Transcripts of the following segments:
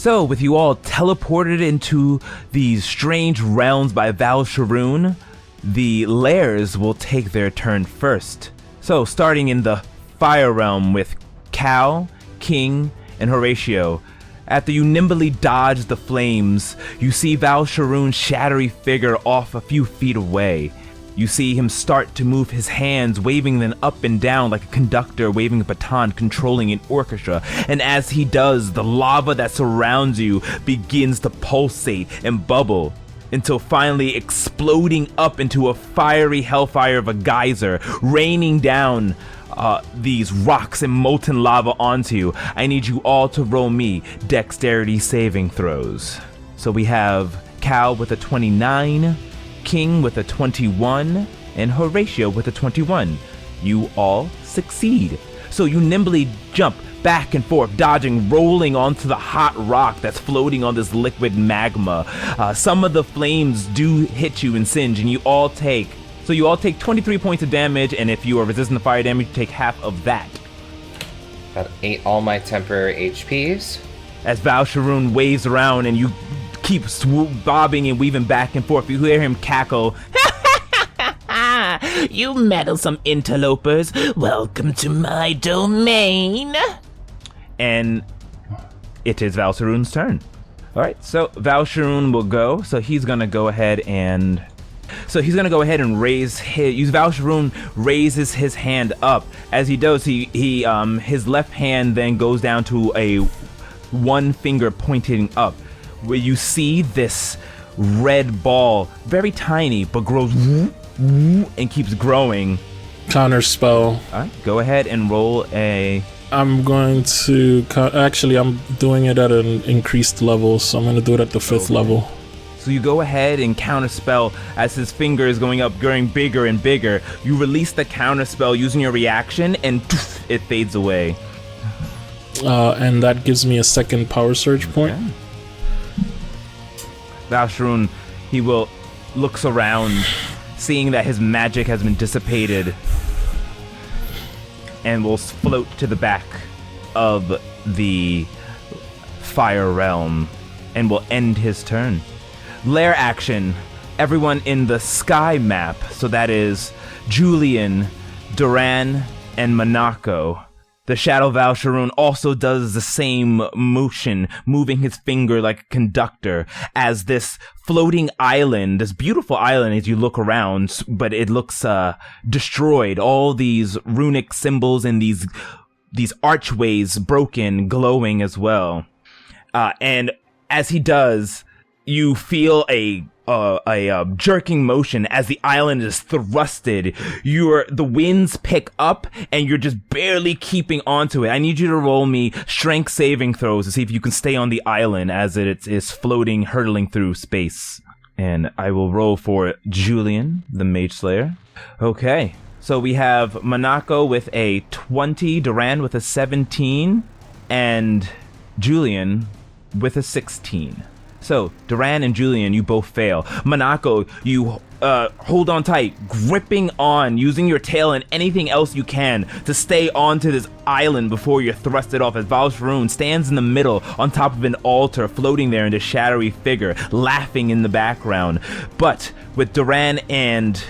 So, with you all teleported into these strange realms by Val'sharun, the lairs will take their turn first. So, starting in the fire realm with Cal, King, and Horatio. After you nimbly dodge the flames, you see Val'sharun's shadowy figure off a few feet away. You see him start to move his hands, waving them up and down like a conductor waving a baton controlling an orchestra. And as he does, the lava that surrounds you begins to pulsate and bubble, until finally exploding up into a fiery hellfire of a geyser, raining down these rocks and molten lava onto you. I need you all to roll me dexterity saving throws. So we have Cal with a 29, King with a 21, and Horatio with a 21. You all succeed. So you nimbly jump back and forth, dodging, rolling onto the hot rock that's floating on this liquid magma. Some of the flames do hit you and singe, and you all take 23 points of damage, and if you are resistant to fire damage, you take half of that. That ate all my temporary HPs. As Val'sharun waves around and you keep bobbing and weaving back and forth, you hear him cackle. You meddlesome interlopers, welcome to my domain. And it is Val'sharun's turn. Alright, so Val'sharun will go, so he's gonna go ahead and raise Val'sharun raises his hand up. As he does, his left hand then goes down to a one finger pointing up, where you see this red ball, very tiny, but grows and keeps growing. Counter spell. Alright, go ahead and roll a... I'm going to... Actually, I'm doing it at an increased level, so I'm going to do it at the 5th level. So you go ahead and counterspell as his finger is going up, growing bigger and bigger. You release the counterspell using your reaction, and it fades away. And that gives me a second power surge point. Okay. Val'sharun, he looks around, seeing that his magic has been dissipated, and will float to the back of the fire realm, and will end his turn. Lair action, everyone in the sky map, so that is Julian, Duran, and Monaco. The Shadow Val'sharun also does the same motion, moving his finger like a conductor, as this floating island, this beautiful island as you look around, but it looks destroyed. All these runic symbols and these archways broken, glowing as well. And as he does, you feel a jerking motion as the island is thrusted. The winds pick up, and you're just barely keeping onto it. I need you to roll me strength saving throws to see if you can stay on the island as it is floating, hurtling through space. And I will roll for Julian, the Mage Slayer. Okay, so we have Monaco with a 20, Duran with a 17, and Julian with a 16. So, Duran and Julian, you both fail. Monaco, you hold on tight, gripping on, using your tail and anything else you can to stay onto this island before you're thrusted off, as Val'sharun stands in the middle on top of an altar, floating there in a shadowy figure, laughing in the background. But with Duran and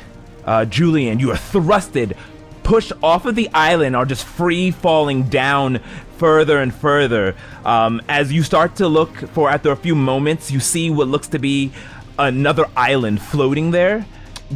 Julian, you are thrusted, pushed off of the island, are just free falling down further and further. As you start to look for, after a few moments, you see what looks to be another island floating there,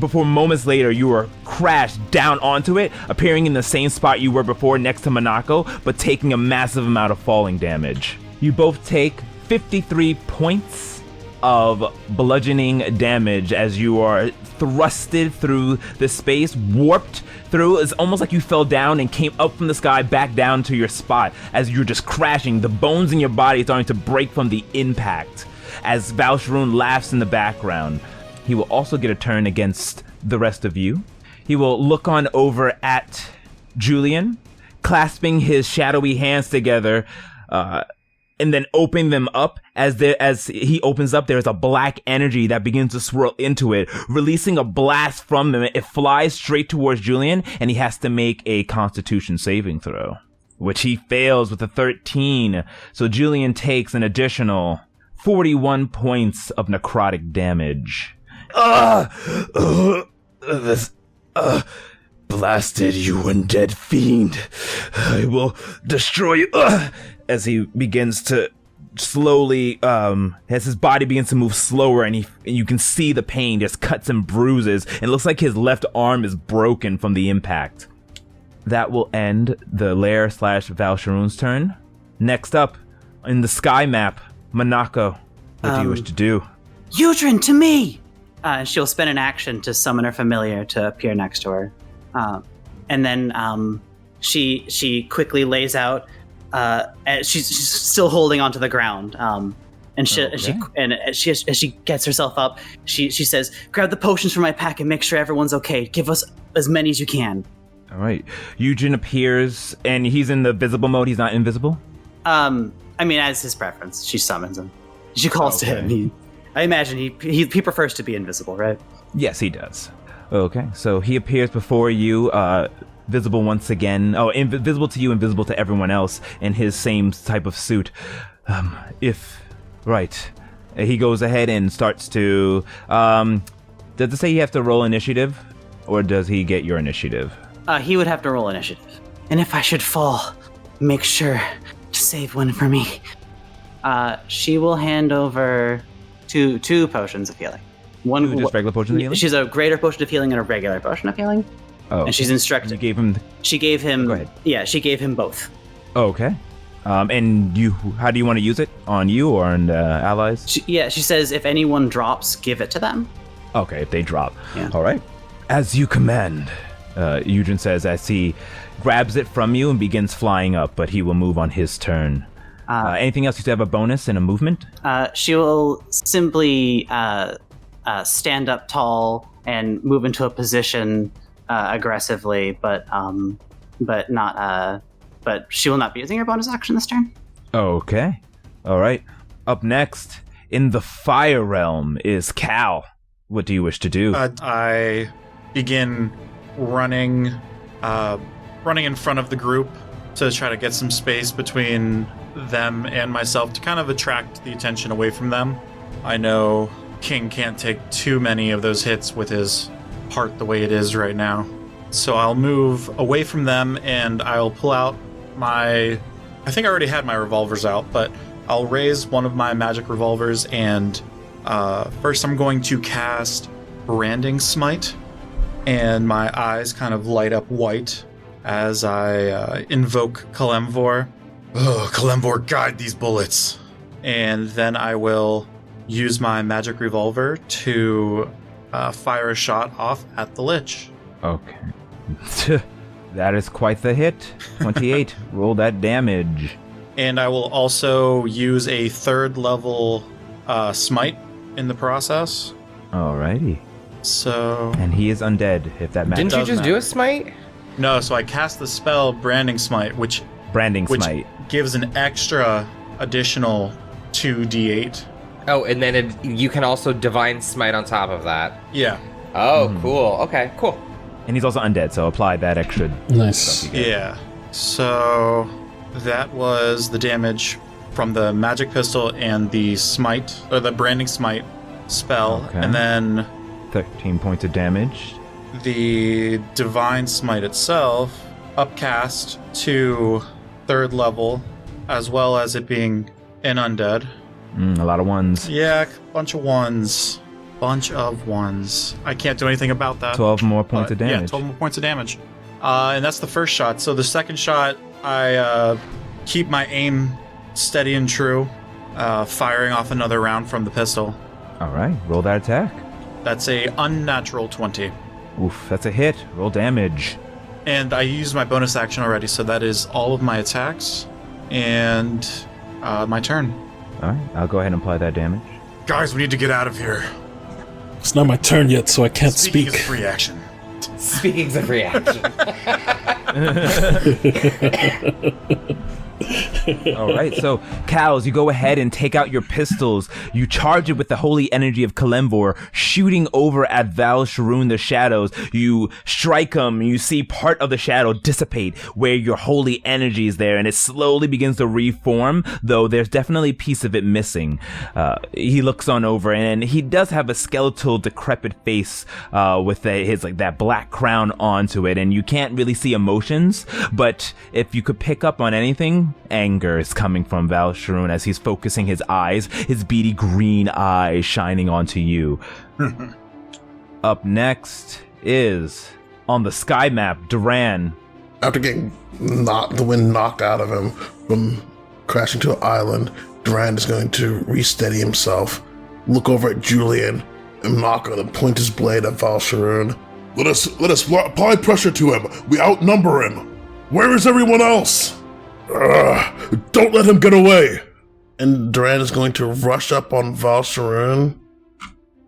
before moments later you are crashed down onto it, appearing in the same spot you were before next to Monaco, but taking a massive amount of falling damage. You both take 53 points of bludgeoning damage as you are thrusted through the space, warped through. It's almost like you fell down and came up from the sky back down to your spot as you're just crashing. The bones in your body starting to break from the impact as Val'sharun laughs in the background. He will also get a turn against the rest of you. He will look on over at Julian, clasping his shadowy hands together, and then open them up. As he opens up, there's a black energy that begins to swirl into it, releasing a blast from them. It flies straight towards Julian, and he has to make a Constitution saving throw. which he fails with a 13. So Julian takes an additional 41 points of necrotic damage. Blasted, you undead fiend. I will destroy you. As he begins to slowly, as his body begins to move slower, and you can see the pain, just cuts and bruises, and it looks like his left arm is broken from the impact. That will end the Lair / Val'sharun's turn. Next up, in the sky map, Monako, what do you wish to do? Eugene, to me! She'll spend an action to summon her familiar to appear next to her. And then she quickly lays out, and she's still holding onto the ground. And as she gets herself up, she says, "Grab the potions from my pack and make sure everyone's okay. Give us as many as you can." All right. Eugene appears, and he's in the visible mode. He's not invisible? I mean, as his preference, she summons him. She calls to him. I imagine he prefers to be invisible, right? Yes, he does. Okay, so he appears before you, visible once again. Oh, invisible to you, invisible to everyone else, in his same type of suit. He goes ahead and starts to, does it say you have to roll initiative? Or does he get your initiative? He would have to roll initiative. And if I should fall, make sure to save one for me. She will hand over two potions of healing. One just regular potion of healing? She's a greater potion of healing and a regular potion of healing. Oh. And she's instructed. You gave him... She gave him... Go ahead. Yeah, she gave him both. Okay. And how do you want to use it? On you or on allies? She says if anyone drops, give it to them. Okay, if they drop. Yeah. All right. As you command, Eugene says as he grabs it from you and begins flying up, but he will move on his turn. Anything else? You have a bonus and a movement? She will simply stand up tall and move into a position aggressively, but she will not be using her bonus action this turn. Okay. All right. Up next, in the Fire Realm, is Cal. What do you wish to do? I begin running in front of the group to try to get some space between them and myself to kind of attract the attention away from them. I know King can't take too many of those hits with his heart the way it is right now. So I'll move away from them and I'll pull out I think I already had my revolvers out, but I'll raise one of my magic revolvers and first I'm going to cast Branding Smite, and my eyes kind of light up white as I invoke Kalemvor. Oh, Kalemvor, guide these bullets. And then I will use my magic revolver to fire a shot off at the Lich. Okay. That is quite the hit. 28. Roll that damage. And I will also use a 3rd level smite in the process. Alrighty. So... And he is undead, if that matters. Didn't you just do a smite? No, so I cast the spell Branding Smite, which gives an extra additional 2d8. Oh, and then you can also Divine Smite on top of that. Yeah. Oh, cool. Okay, cool. And he's also undead, so apply that extra Nice. stuff you get. Yeah. So that was the damage from the magic pistol and the smite, or the Branding Smite spell. Okay. And then 13 points of damage. the Divine Smite itself, upcast to 3rd level, as well as it being an undead. A lot of ones. Yeah, bunch of ones. I can't do anything about that. 12 more points of damage. Yeah, 12 more points of damage. And that's the first shot. So the second shot, I keep my aim steady and true, firing off another round from the pistol. All right, roll that attack. That's a unnatural 20. Oof, that's a hit. Roll damage. And I used my bonus action already, so that is all of my attacks. And my turn. All right, I'll go ahead and apply that damage. Guys, we need to get out of here. It's not my turn yet, so I can't speak. Speaking of free action. Speaking of reaction. All right, so Cows, you go ahead and take out your pistols. You charge it with the holy energy of Kalimvor, shooting over at Val'sharun the shadows. You strike him, you see part of the shadow dissipate where your holy energy is there, and it slowly begins to reform, though there's definitely a piece of it missing. He looks on over, and he does have a skeletal, decrepit face with his like that black crown onto it, and you can't really see emotions, but if you could pick up on anything, anger is coming from Val'sharun as he's focusing his eyes, his beady green eyes shining onto you. Up next is, on the sky map, Duran. After getting the wind knocked out of him from crashing to an island, Duran is going to resteady himself, look over at Julian, and knock on and point his blade at Val'sharun. Let us apply pressure to him. We outnumber him. Where is everyone else? Don't let him get away. And Duran is going to rush up on Val'sharun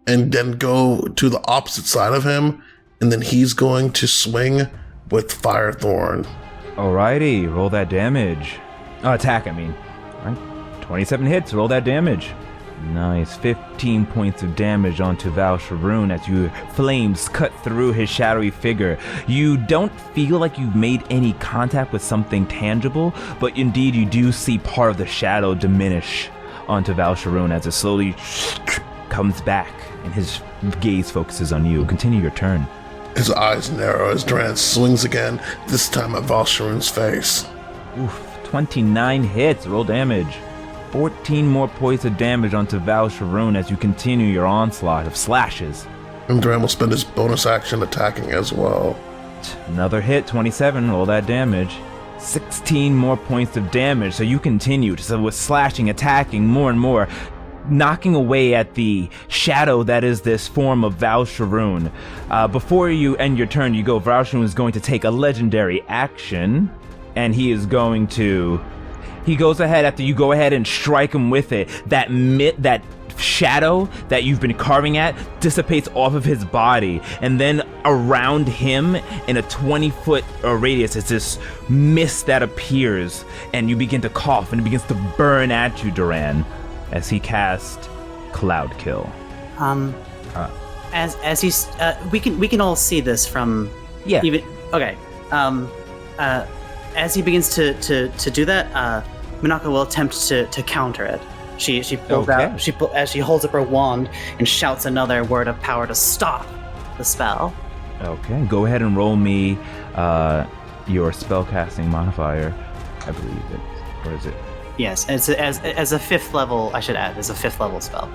and then go to the opposite side of him, and then he's going to swing with Firethorn. Alrighty, roll that damage. Attack, I mean. Alright, 27 hits, roll that damage. Nice, 15 points of damage onto Val'sharun as your flames cut through his shadowy figure. You don't feel like you've made any contact with something tangible, but indeed you do see part of the shadow diminish onto Val'sharun as it slowly comes back and his gaze focuses on you. Continue your turn. His eyes narrow as Duran swings again, this time at Val'sharun's face. Oof, 29 hits, roll damage. 14 more points of damage onto Val'sharun as you continue your onslaught of slashes. And Duran will spend his bonus action attacking as well. Another hit, 27, roll that damage. 16 more points of damage, so you continue. So with slashing, attacking more and more, knocking away at the shadow that is this form of Val'sharun. Before you end your turn, Val'sharun is going to take a legendary action, and he is going to... He goes ahead after you go ahead and strike him with it. That shadow that you've been carving at dissipates off of his body, and then around him in a 20-foot radius is this mist that appears, and you begin to cough, and it begins to burn at you, Duran, as he casts Cloud Kill. As he's we can all see this from okay. As he begins to do that, Minako will attempt to counter it. She pulls out as she holds up her wand and shouts another word of power to stop the spell. Okay, go ahead and roll me your spellcasting modifier. I believe it, or is it? Yes, as a 5th level. I should add, as a 5th level spell.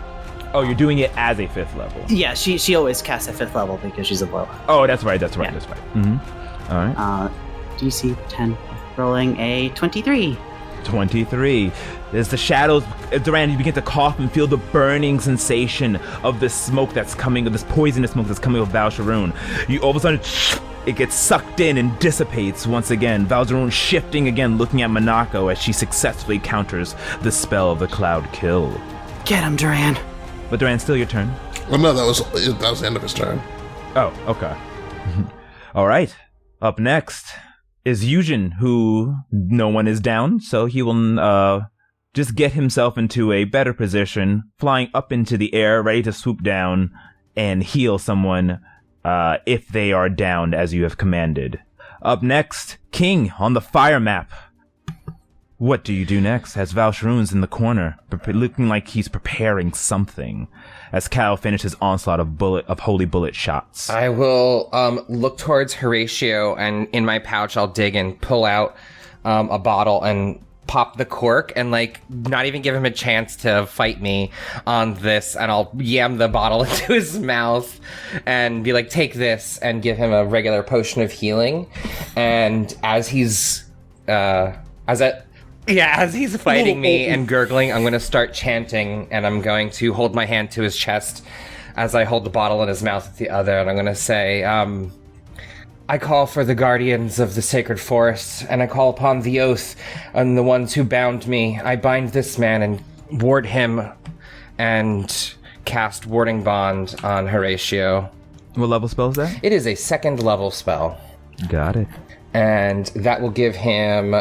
Oh, you're doing it as a 5th level. Yeah, she always casts at 5th level because she's a blow. Oh, that's right. Yeah. That's right. Mm-hmm. All right. DC 10, rolling a 23. 23. As the shadows, Duran, you begin to cough and feel the burning sensation of this smoke that's coming, of this poisonous smoke that's coming with Val'sharun. You all of a sudden, it gets sucked in and dissipates once again. Val'sharun shifting again, looking at Minako as she successfully counters the spell of the Cloud Kill. Get him, Duran. But Duran, still your turn. Well, no, that was the end of his turn. Oh, okay. All right. Up next is Eugen, who no one is down, so he will just get himself into a better position, flying up into the air, ready to swoop down and heal someone if they are downed as you have commanded. Up next, King on the fire map. What do you do next as Val'sharun's in the corner, looking like he's preparing something, as Cal finishes onslaught of holy bullet shots? I will look towards Horatio, and in my pouch I'll dig and pull out a bottle and pop the cork and not even give him a chance to fight me on this, and I'll yam the bottle into his mouth and be like, take this, and give him a regular potion of healing. And as he's fighting me and gurgling, I'm going to start chanting, and I'm going to hold my hand to his chest as I hold the bottle in his mouth with the other, and I'm going to say, I call for the guardians of the sacred forest, and I call upon the oath and the ones who bound me. I bind this man and ward him, and cast Warding Bond on Horatio. What level spell is that? It is a 2nd level spell. Got it. And that will give him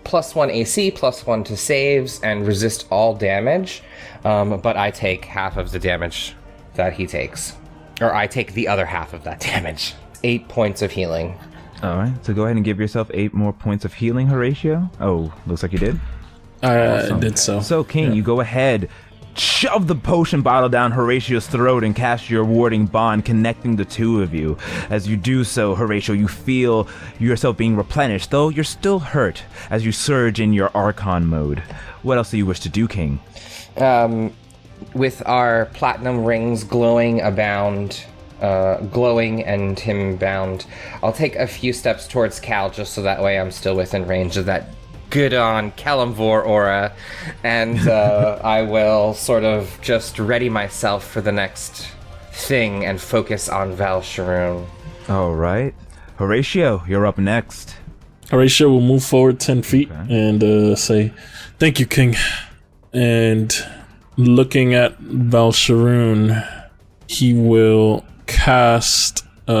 +1 AC, +1 to saves, and resist all damage. But I take half of the damage that he takes. Or I take the other half of that damage. 8 points of healing. All right, so go ahead and give yourself 8 more points of healing, Horatio. Oh, looks like you did. I did so. So, King, you go ahead, shove the potion bottle down Horatio's throat and cast your warding bond, connecting the two of you. As you do so, Horatio, you feel yourself being replenished, though you're still hurt as you surge in your Archon mode. What else do you wish to do, King? With our platinum rings glowing and him bound, I'll take a few steps towards Cal just so that way I'm still within range of that good on Kalimvor aura, and I will sort of just ready myself for the next thing and focus on Val'sharun. All right. Horatio, you're up next. Horatio will move forward 10 feet and say, "Thank you, King." And looking at Val'sharun, he will cast, he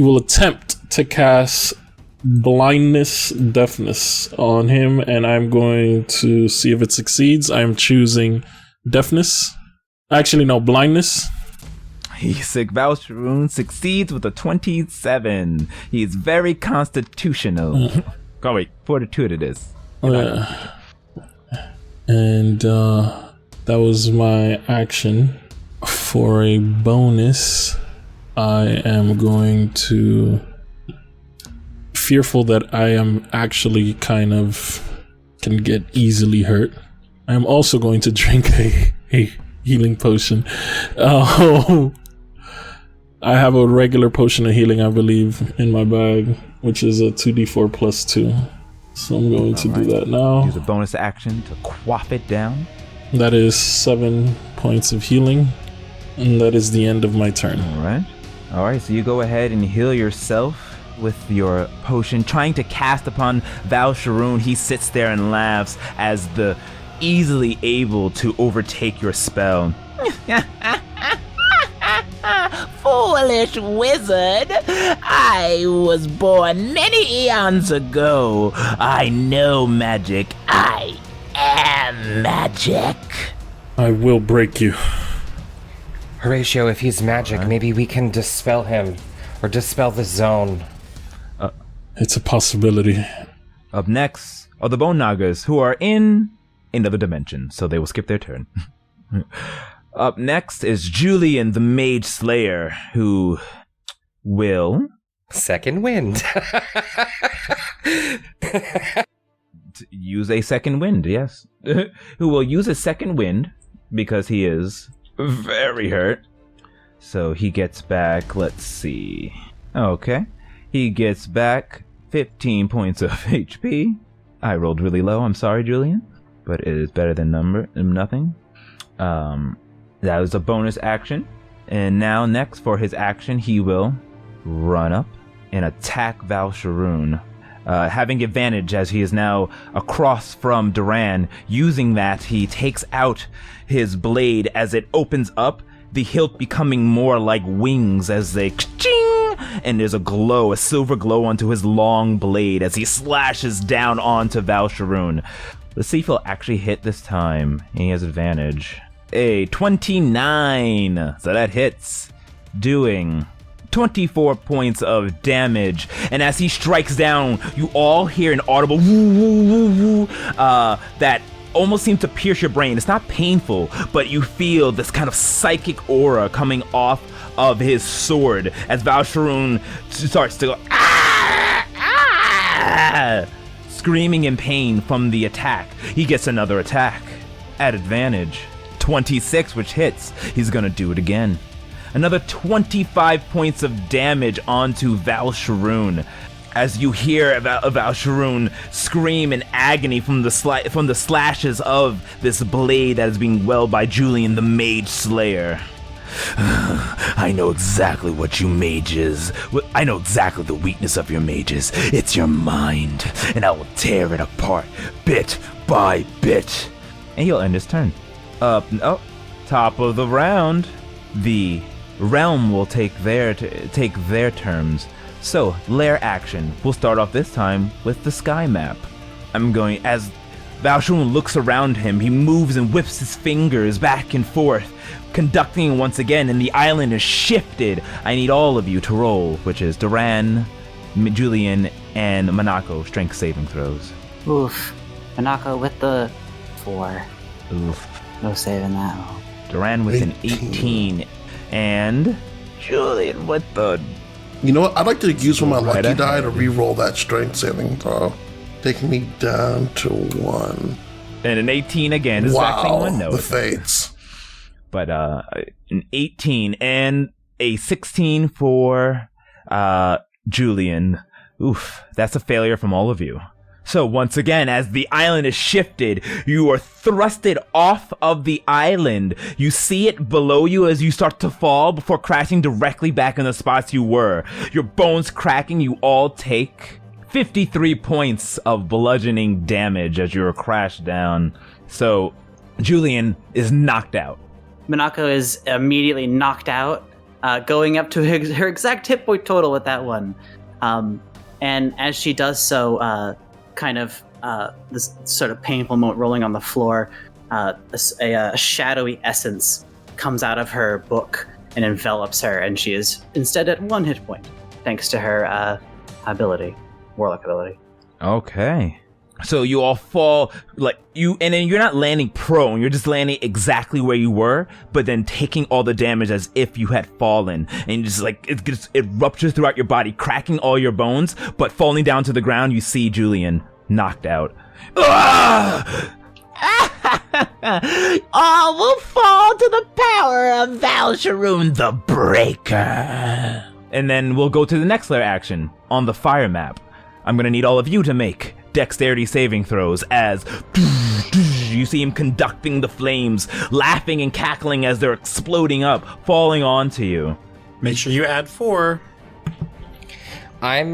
will attempt to cast blindness, deafness on him, and I'm going to see if it succeeds. I'm choosing deafness. Actually, no, blindness. Val'sharun succeeds with a 27. He's very constitutional. Oh, wait, fortitude it is. And that was my action. For a bonus, I am going to... fearful that I am actually kind of can get easily hurt. I am also going to drink a healing potion. I have a regular potion of healing, I believe, in my bag, which is a 2d4 plus 2. So I'm going to do that now. Use a bonus action to quaff it down. That is 7 points of healing, and that is the end of my turn. All right, so you go ahead and heal yourself with your potion, trying to cast upon Val'sharun. He sits there and laughs as the easily able to overtake your spell. Foolish wizard! I was born many eons ago. I know magic. I am magic. I will break you. Horatio, if he's magic, maybe we can dispel him, or dispel the zone. It's a possibility. Up next are the Bone Nagas, who are in another dimension, so they will skip their turn. Up next is Julian, the Mage Slayer, who will... Second wind. use a second wind, yes. Who will use a second wind, because he is very hurt. So he gets back, let's see... Okay. He gets back 15 points of HP. I rolled really low, I'm sorry, Julian. But it is better than nothing. That was a bonus action. And now next for his action, he will run up and attack Val'sharun. Having advantage as he is now across from Duran. Using that, he takes out his blade as it opens up, the hilt becoming more like wings as they ka-ching, and there's a glow, a silver glow onto his long blade as he slashes down onto Val'sharun. Let's see if he'll actually hit this time. He has advantage. A 29, so that hits, doing 24 points of damage. And as he strikes down, you all hear an audible woo woo woo woo that almost seems to pierce your brain. It's not painful, but you feel this kind of psychic aura coming off of his sword as Val'sharun starts to go screaming in pain from the attack. He gets another attack at advantage. 26, which hits. He's gonna do it again. Another 25 points of damage onto Val'sharun. As you hear Val'sharun scream in agony from the slashes of this blade that is being wielded by Julian, the Mage Slayer. I know exactly what you mages. I know exactly the weakness of your mages. It's your mind, and I will tear it apart bit by bit. And he'll end his turn. Top of the round, the realm will take their terms. So, lair action. We'll start off this time with the sky map. As Val'sharun looks around him, he moves and whips his fingers back and forth, conducting once again, and the island is shifted. I need all of you to roll, which is Duran, Julian, and Monaco strength saving throws. Oof. Monaco with the 4. Oof. No saving that. Duran with an 18, and Julian with the... You know what? I'd like to use one of my Right lucky die ahead. to re-roll that strength saving throw, taking me down to 1. And an 18 again. Exact same Wow, one, no. the fates. But an 18 and a 16 for Julian. Oof, that's a failure from all of you. So once again, as the island is shifted, you are thrusted off of the island. You see it below you as you start to fall before crashing directly back in the spots you were. Your bones cracking, you all take 53 points of bludgeoning damage as you are crashed down. So Julian is knocked out. Monaco is immediately knocked out, going up to her exact hit point total with that one. And as she does so, this sort of painful moment rolling on the floor, a shadowy essence comes out of her book and envelops her, and she is instead at 1 hit point, thanks to her warlock ability. Okay. So you all fall, and then you're not landing prone, you're just landing exactly where you were, but then taking all the damage as if you had fallen. And just it ruptures throughout your body, cracking all your bones, but falling down to the ground, you see Julian knocked out. All will fall to the power of Val'sharun the Breaker. And then we'll go to the next layer action on the fire map. I'm gonna need all of you to make dexterity saving throws as you see him conducting the flames, laughing and cackling as they're exploding up, falling onto you. Make sure you add 4. I'm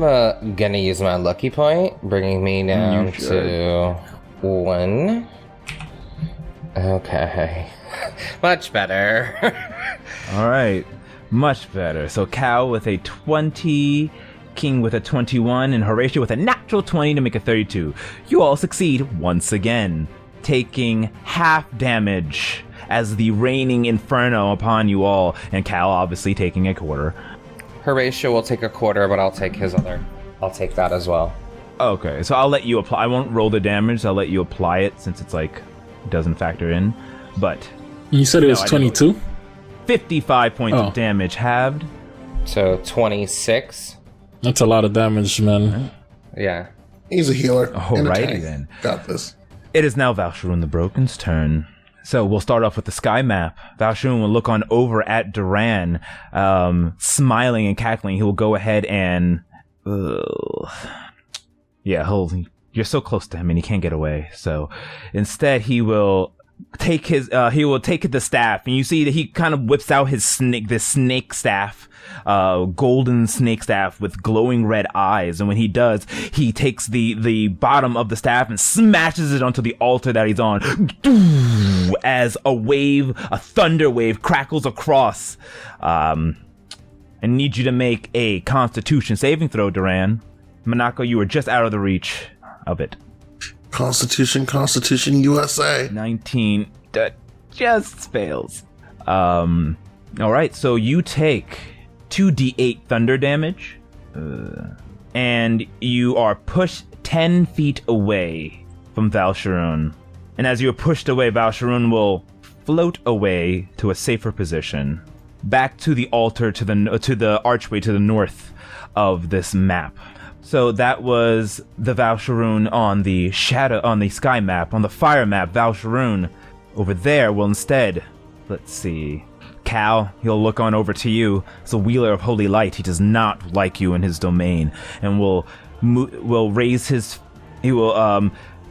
gonna use my lucky point, bringing me down to 1. Okay. Much better. All right, much better. So Cal with a 20, King with a 21, and Horatio with a natural 20 to make a 32. You all succeed once again, taking half damage as the raining inferno upon you all, and Cal obviously taking a quarter. Horatio will take a quarter, but I'll take his other. I'll take that as well. Okay, so I'll let you apply. I won't roll the damage. I'll let you apply it since it's doesn't factor in. But You said it was 22? 55 points of damage halved. So 26. That's a lot of damage, man. Yeah. He's a healer. and a Alrighty tank. then. Got this. It is now Val'sharun the Broken's turn. So we'll start off with the sky map. Val'sharun will look on over at Duran, smiling and cackling. He will go ahead and... you're so close to him and he can't get away. So instead he will take the staff, and you see that he kind of whips out this snake staff, golden snake staff with glowing red eyes. And when he does, he takes the bottom of the staff and smashes it onto the altar that he's on, as a thunder wave crackles across. I need you to make a Constitution saving throw, Duran. Monaco, you were just out of the reach of it. Constitution, USA. 19. That just fails. Alright, so you take 2d8 thunder damage. And you are pushed 10 feet away from Val'sharun. And as you are pushed away, Val'sharun will float away to a safer position. Back to the altar, to the archway to the north of this map. So that was the Val'sharun on the sky map. On the fire map, Val'sharun over there will instead, let's see, Cal, he'll look on over to you. As a Wheeler of Holy Light, he does not like you in his domain, and will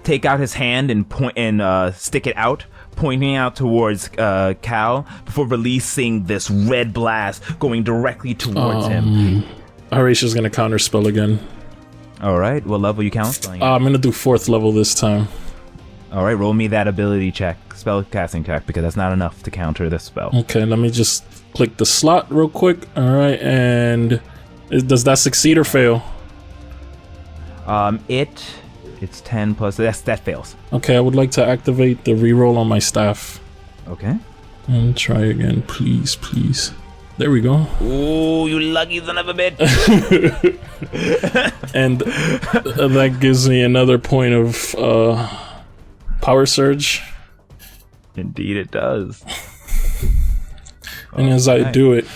take out his hand and point and stick it out, pointing out towards Cal before releasing this red blast going directly towards him. Horatio's gonna counterspell again. All right, what level you counterspelling? I'm gonna do 4th level this time. All right, roll me that ability check, spell casting check, because that's not enough to counter this spell. Okay, let me just click the slot real quick. All right, and Does that succeed or fail? It's 10 plus. That fails. Okay, I would like to activate the reroll on my staff. Okay. And try again, please, please. There we go. Ooh, you lucky son of a bitch. And that gives me another point of power surge. Indeed it does. And as I do it,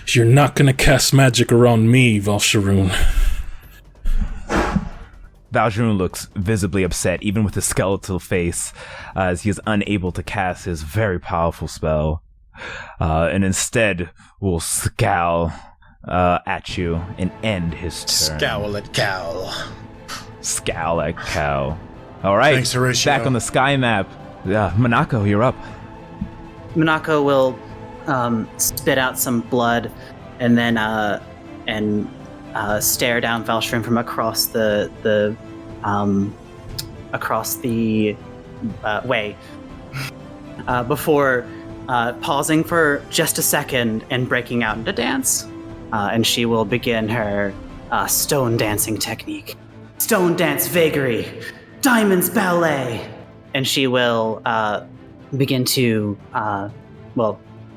you're not gonna cast magic around me, Val'sharun. Val'sharun looks visibly upset, even with his skeletal face, as he is unable to cast his very powerful spell. And instead will scowl at you and end his turn. Scowl at Cal. Scowl at Cal. All right, Thanks, Horatio. back on the sky map. Monako, you're up. Monako will spit out some blood and then stare down Val'sharun from across the way before pausing for just a second and breaking out into dance. And she will begin her stone dancing technique. Stone dance vagary, diamonds ballet. And she will begin to,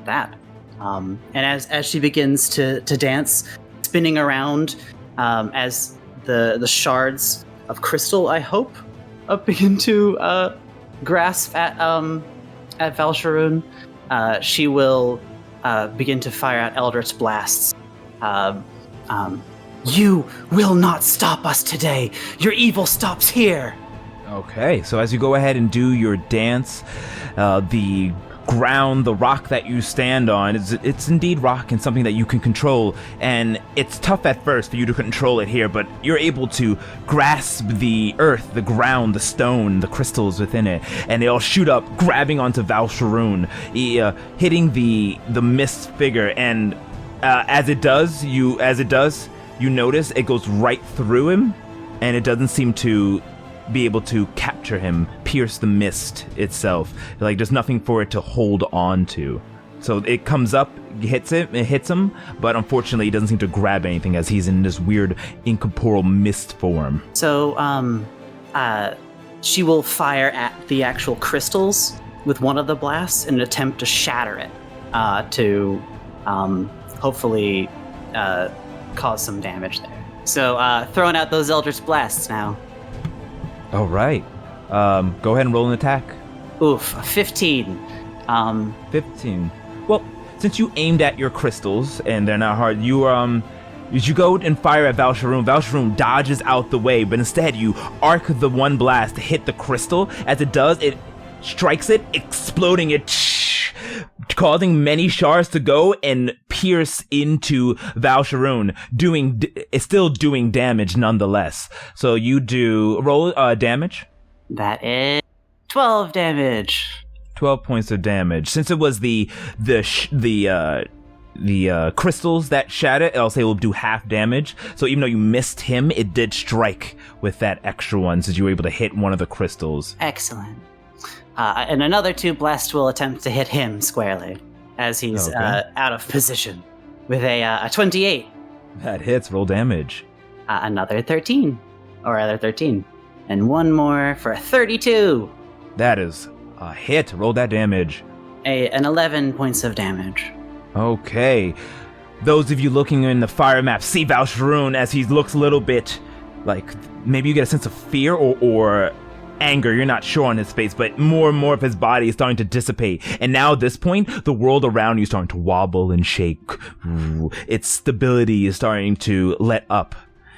that. And as she begins to dance, spinning around as the shards of crystal, I hope, begin to grasp at Val'sharun, she will begin to fire out Eldritch Blasts. You will not stop us today. Your evil stops here. Okay, so as you go ahead and do your dance, the ground, the rock that you stand on, it's indeed rock and something that you can control, and it's tough at first for you to control it here, but you're able to grasp the earth, the ground, the stone, the crystals within it, and they all shoot up, grabbing onto Val'sharun, hitting the mist figure, and as it does, you notice it goes right through him, and it doesn't seem to be able to capture him, pierce the mist itself. Like, there's nothing for it to hold on to. So it comes up, it hits him, but unfortunately it doesn't seem to grab anything as he's in this weird incorporeal mist form. So, she will fire at the actual crystals with one of the blasts in an attempt to shatter it, to hopefully cause some damage there. So, throwing out those Eldritch Blasts now. All right. Go ahead and roll an attack. Oof, 15. 15. Well, since you aimed at your crystals and they're not hard, you go and fire at Val'sharun. Val'sharun dodges out the way, but instead you arc the one blast to hit the crystal. As it does, it strikes it, exploding it, causing many shards to go and pierce into Val'sharun, it's still doing damage nonetheless. So you do roll damage. That is 12 damage. 12 points of damage. Since it was the crystals that shattered, I'll say it will do half damage. So even though you missed him, it did strike with that extra one, since you were able to hit one of the crystals. Excellent. And another 2 blasts will attempt to hit him squarely, as he's out of position, with a 28. That hits. Roll damage. Another 13. Or rather 13. And one more for a 32. That is a hit. Roll that damage. An 11 points of damage. Okay. Those of you looking in the fire map see Val'sharun as he looks a little bit like, maybe you get a sense of fear or anger, you're not sure on his face, but more and more of his body is starting to dissipate. And now at this point, the world around you is starting to wobble and shake. Its stability is starting to let up.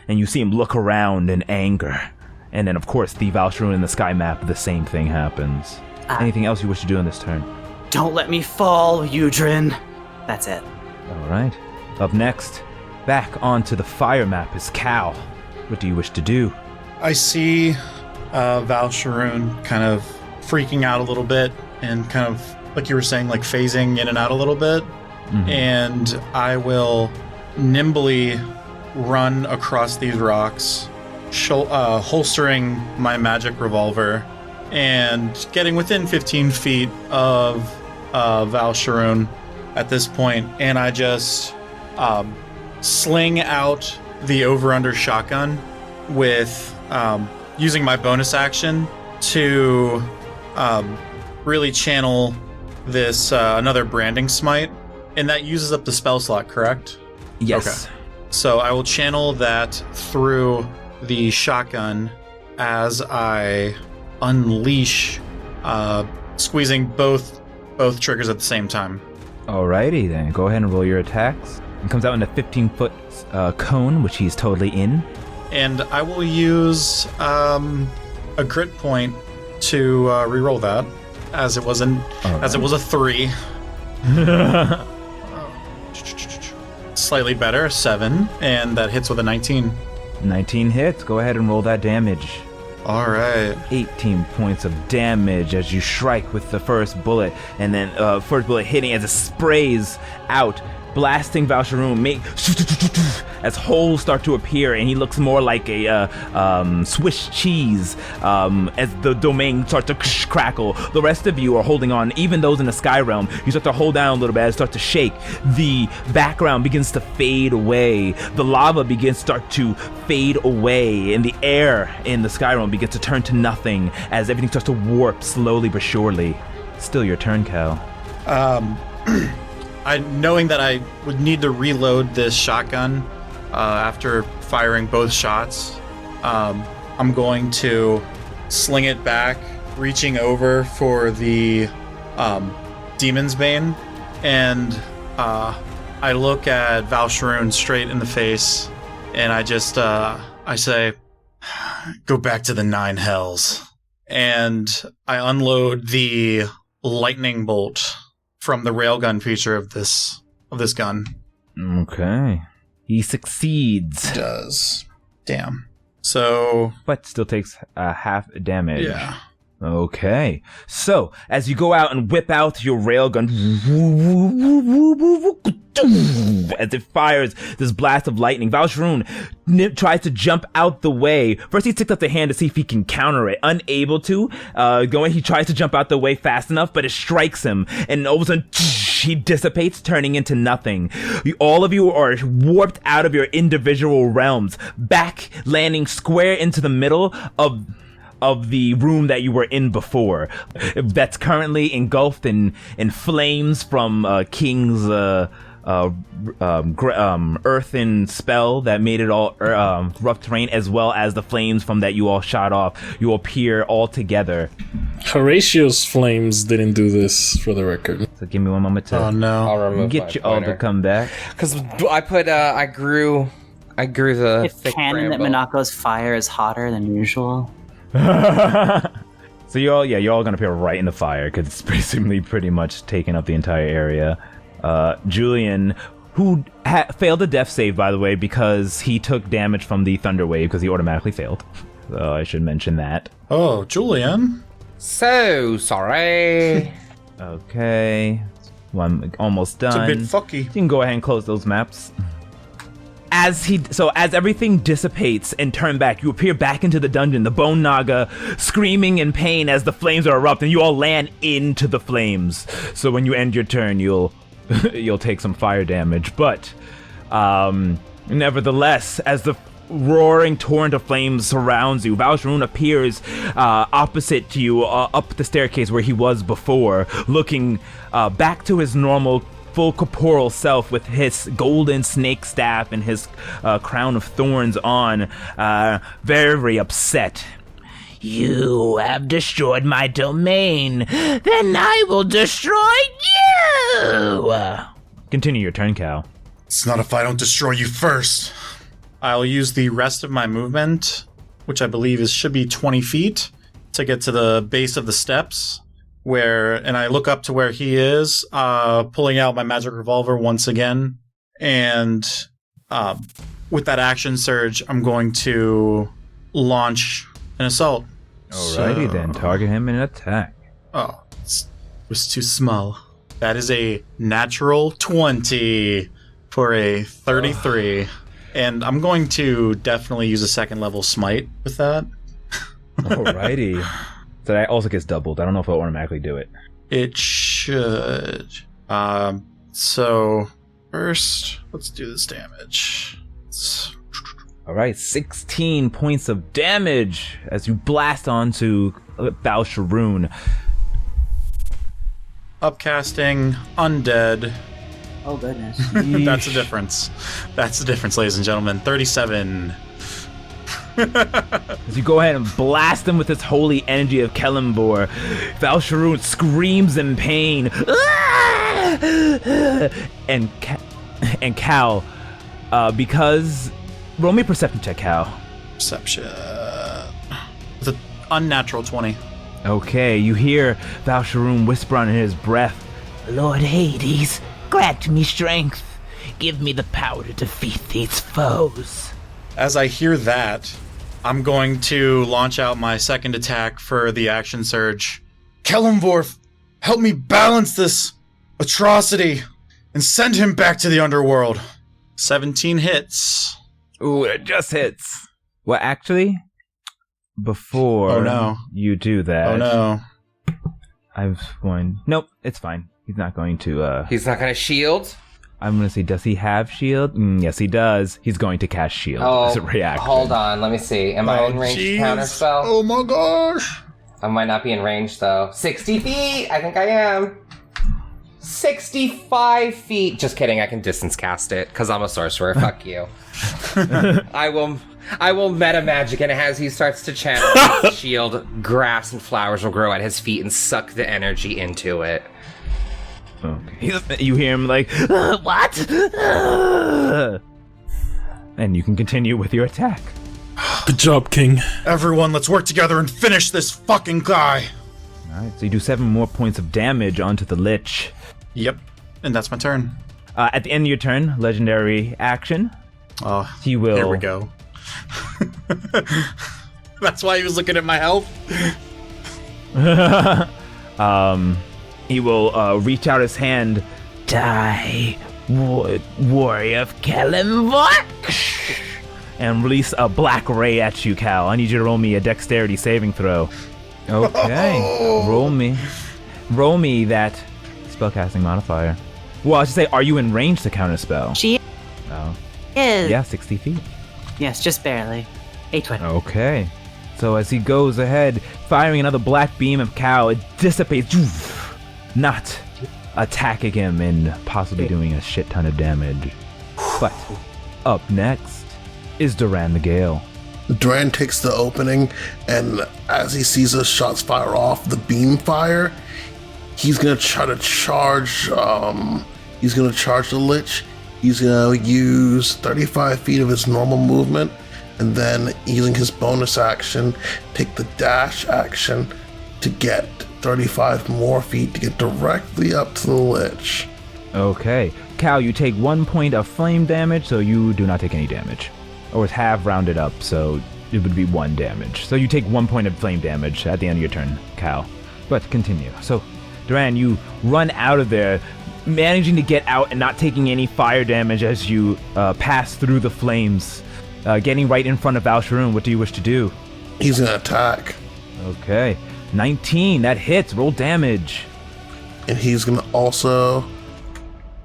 And you see him look around in anger. And then, of course, the Val'sharun in the sky map, the same thing happens. Anything else you wish to do in this turn? Don't let me fall, Udrin. That's it. All right. Up next, back onto the fire map is Cal. What do you wish to do? I see Val'sharun kind of freaking out a little bit and kind of, like you were saying, like phasing in and out a little bit. Mm-hmm. And I will nimbly run across these rocks, holstering my magic revolver and getting within 15 feet of Val'sharun at this point. And I just sling out the over-under shotgun with using my bonus action to really channel this another branding smite, and that uses up the spell slot, correct? Yes. Okay. So I will channel that through the shotgun as I unleash, squeezing both triggers at the same time. Alrighty then, go ahead and roll your attacks. It comes out in a 15-foot cone, which he's totally in. And I will use a crit point to reroll that, as it was as it was a 3. Slightly better, 7, and that hits with a 19. 19 hits. Go ahead and roll that damage. All right. 18 points of damage as you strike with the first bullet, and then first bullet hitting as it sprays out, blasting Val'sharun, as holes start to appear, and he looks more like a Swiss cheese as the domain starts to crackle. The rest of you are holding on, even those in the sky realm. You start to hold down a little bit as it starts to shake. The background begins to fade away. The lava begins to start to fade away, and the air in the sky realm begins to turn to nothing as everything starts to warp slowly but surely. Still your turn, Cal. Knowing that I would need to reload this shotgun after firing both shots, I'm going to sling it back, reaching over for the Demon's Bane, and I look at Val'sharun straight in the face, and I just I say, "Go back to the 9 hells," and I unload the lightning bolt from the railgun feature of this gun. Okay. He succeeds. Does. Damn. So... But still takes half damage. Yeah. Okay. So, as you go out and whip out your railgun, as it fires this blast of lightning, Val'sharun tries to jump out the way. First, he sticks up the hand to see if he can counter it. Unable to, he tries to jump out the way fast enough, but it strikes him, and all of a sudden, he dissipates, turning into nothing. All of you are warped out of your individual realms, back landing square into the middle of the room that you were in before. That's currently engulfed in flames from King's earthen spell that made it all rough terrain, as well as the flames from that you all shot off. You appear all together. Horatio's flames didn't do this, for the record. So give me one moment to Oh no. I'll remove get you all to come back. Because I put, I grew the It's thick canon that bramble. Monaco's fire is hotter than usual. So you're all gonna appear right in the fire because it's basically pretty much taking up the entire area. Julian, who failed a death save, by the way, because he took damage from the thunder wave because he automatically failed. So I should mention that. Oh, Julian. So sorry. Okay, well, I'm almost done. It's a bit fucky. You can go ahead and close those maps. As everything dissipates and turn back, you appear back into the dungeon, the Bone Naga screaming in pain as the flames are erupting. You all land into the flames. So when you end your turn, you'll take some fire damage. But nevertheless, as the roaring torrent of flames surrounds you, Val'sharun appears opposite to you up the staircase where he was before, looking back to his normal full corporeal self with his golden snake staff and his crown of thorns on, very upset. You have destroyed my domain. Then I will destroy you. Continue your turn, Cal. It's not if I don't destroy you first. I'll use the rest of my movement, which I believe should be 20 feet, to get to the base of the steps. And I look up to where he is, pulling out my magic revolver once again, and with that action surge, I'm going to launch an assault. Alrighty then, target him and attack. Oh, it was too small. That is a natural 20 for a 33. And I'm going to definitely use a second level smite with that. Alrighty. So that also gets doubled. I don't know if it'll automatically do it. It should. So First, let's do this damage. All right, 16 points of damage as you blast onto Val'sharun. Upcasting, undead. Oh, goodness. That's the difference. That's the difference, ladies and gentlemen. 37. As you go ahead and blast him with this holy energy of Kelemvor, Val'sharun screams in pain. And Cal, because... Roll me a perception check, Cal. Perception. With an unnatural 20. Okay, you hear Val'sharun whisper under his breath, Lord Hades, grant me strength. Give me the power to defeat these foes. As I hear that, I'm going to launch out my second attack for the action surge. Kelemvor, help me balance this atrocity and send him back to the underworld. 17 hits. ooh, it just hits. Well, actually, before you do that... Oh, no. I've going... Nope, it's fine. He's not going to... He's not going to shield? I'm going to say, does he have shield? Yes, he does. He's going to cast shield as a reaction. Hold on. Let me see. Am I in range to counterspell? Oh my gosh! I might not be in range, though. 60 feet! I think I am. 65 feet. Just kidding. I can distance cast it, because I'm a sorcerer. Fuck you. I will meta magic, and as he starts to channel the shield, grass and flowers will grow at his feet and suck the energy into it. Okay. You hear him like, what? And you can continue with your attack. Good job, King. Everyone, let's work together and finish this fucking guy. Alright, so you do 7 more points of damage onto the Lich. Yep, and that's my turn. At the end of your turn, legendary action. Oh, He will... Here we go. That's why he was looking at my health. He will reach out his hand. Die, warrior of Kelemvor. And release a black ray at you, Cal. I need you to roll me a dexterity saving throw. Okay. Roll me that spellcasting modifier. Well, I should say, are you in range to counterspell? She Oh. is. Yeah, 60 feet. Yes, just barely. 820. Okay. So as he goes ahead, firing another black beam of Cal, it dissipates, not attacking him and possibly doing a shit ton of damage. But up next is Duran the Gale. Duran takes the opening, and as he sees the shots fire off the beam fire, he's gonna try to charge. He's gonna charge the Lich. He's gonna use 35 feet of his normal movement, and then using his bonus action, take the dash action to get 35 more feet to get directly up to the Lich. Okay. Cal, you take 1 point of flame damage, so you do not take any damage. Or it's half rounded up, so it would be 1 damage. So you take 1 point of flame damage at the end of your turn, Cal. But continue. So, Duran, you run out of there, managing to get out and not taking any fire damage as you pass through the flames. Getting right in front of Val'sharun, what do you wish to do? He's gonna attack. Okay. 19, that hits. Roll damage. And he's gonna also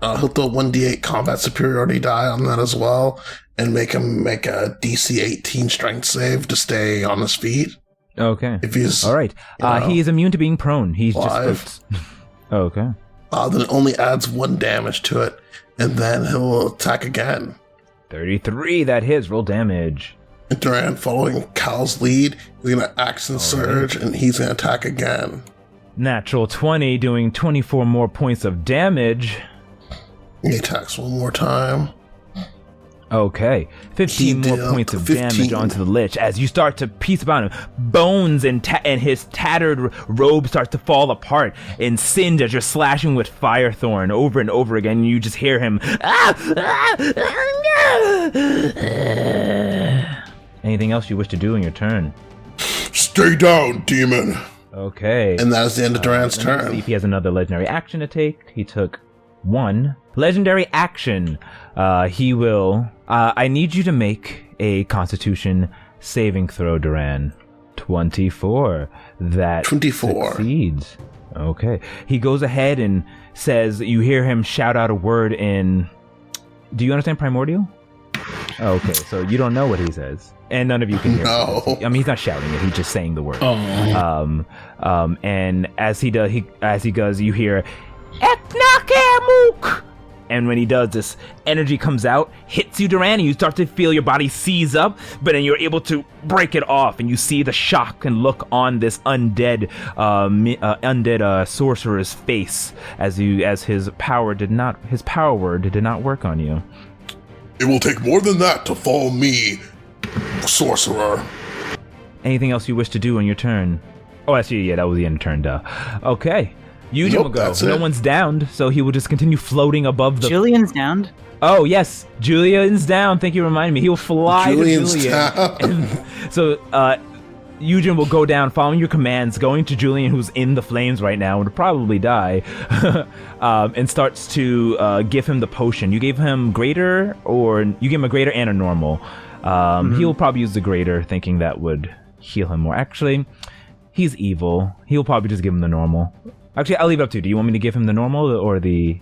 he'll throw 1d8 combat superiority die on that as well, and make him make a DC 18 strength save to stay on his feet. Okay. If he's all right. He is immune to being prone. He's alive. just okay. Then it only adds 1 damage to it, and then he'll attack again. 33, that hits. Roll damage. And Duran, following Cal's lead, he's gonna action surge, and he's gonna attack again. Natural 20, doing 24 more points of damage. He attacks one more time. Okay, 15 more points of damage onto the Lich as you start to piece about him. Bones and his tattered robe starts to fall apart and singe as you're slashing with Firethorn over and over again. You just hear him. Anything else you wish to do in your turn? Stay down, demon. Okay. And that is the end of Duran's turn. See if he has another legendary action to take. He took 1 legendary action. He will. I need you to make a Constitution saving throw, Duran. 24. That 24 succeeds. Okay. He goes ahead and says, you hear him shout out a word in Do you understand primordial? Oh, okay, so you don't know what he says, and none of you can hear. No. I mean, he's not shouting it; he's just saying the word. Oh. And as he goes, you hear, "Eknakamuk!" And when he does, this energy comes out, hits you, Duran, and you start to feel your body seize up, but then you're able to break it off, and you see the shock and look on this undead sorcerer's face as his power word did not work on you. It will take more than that to follow me, sorcerer. Anything else you wish to do on your turn? Oh, actually, yeah, that was the end of turn, duh. Okay. Eugen Nope, will go. that's No it. one's downed, so he will just continue floating above the... Julian's downed. Oh, yes. Julian's down. Thank you for reminding me. He will fly Julian's to Julian. down. So, Eugen will go down, following your commands, going to Julian, who's in the flames right now, would probably die, and starts to give him the potion. You gave him greater, or you gave him a greater and a normal. He'll probably use the greater, thinking that would heal him more. Actually, he's evil. He'll probably just give him the normal. Actually, I'll leave it up to you. Do you want me to give him the normal or the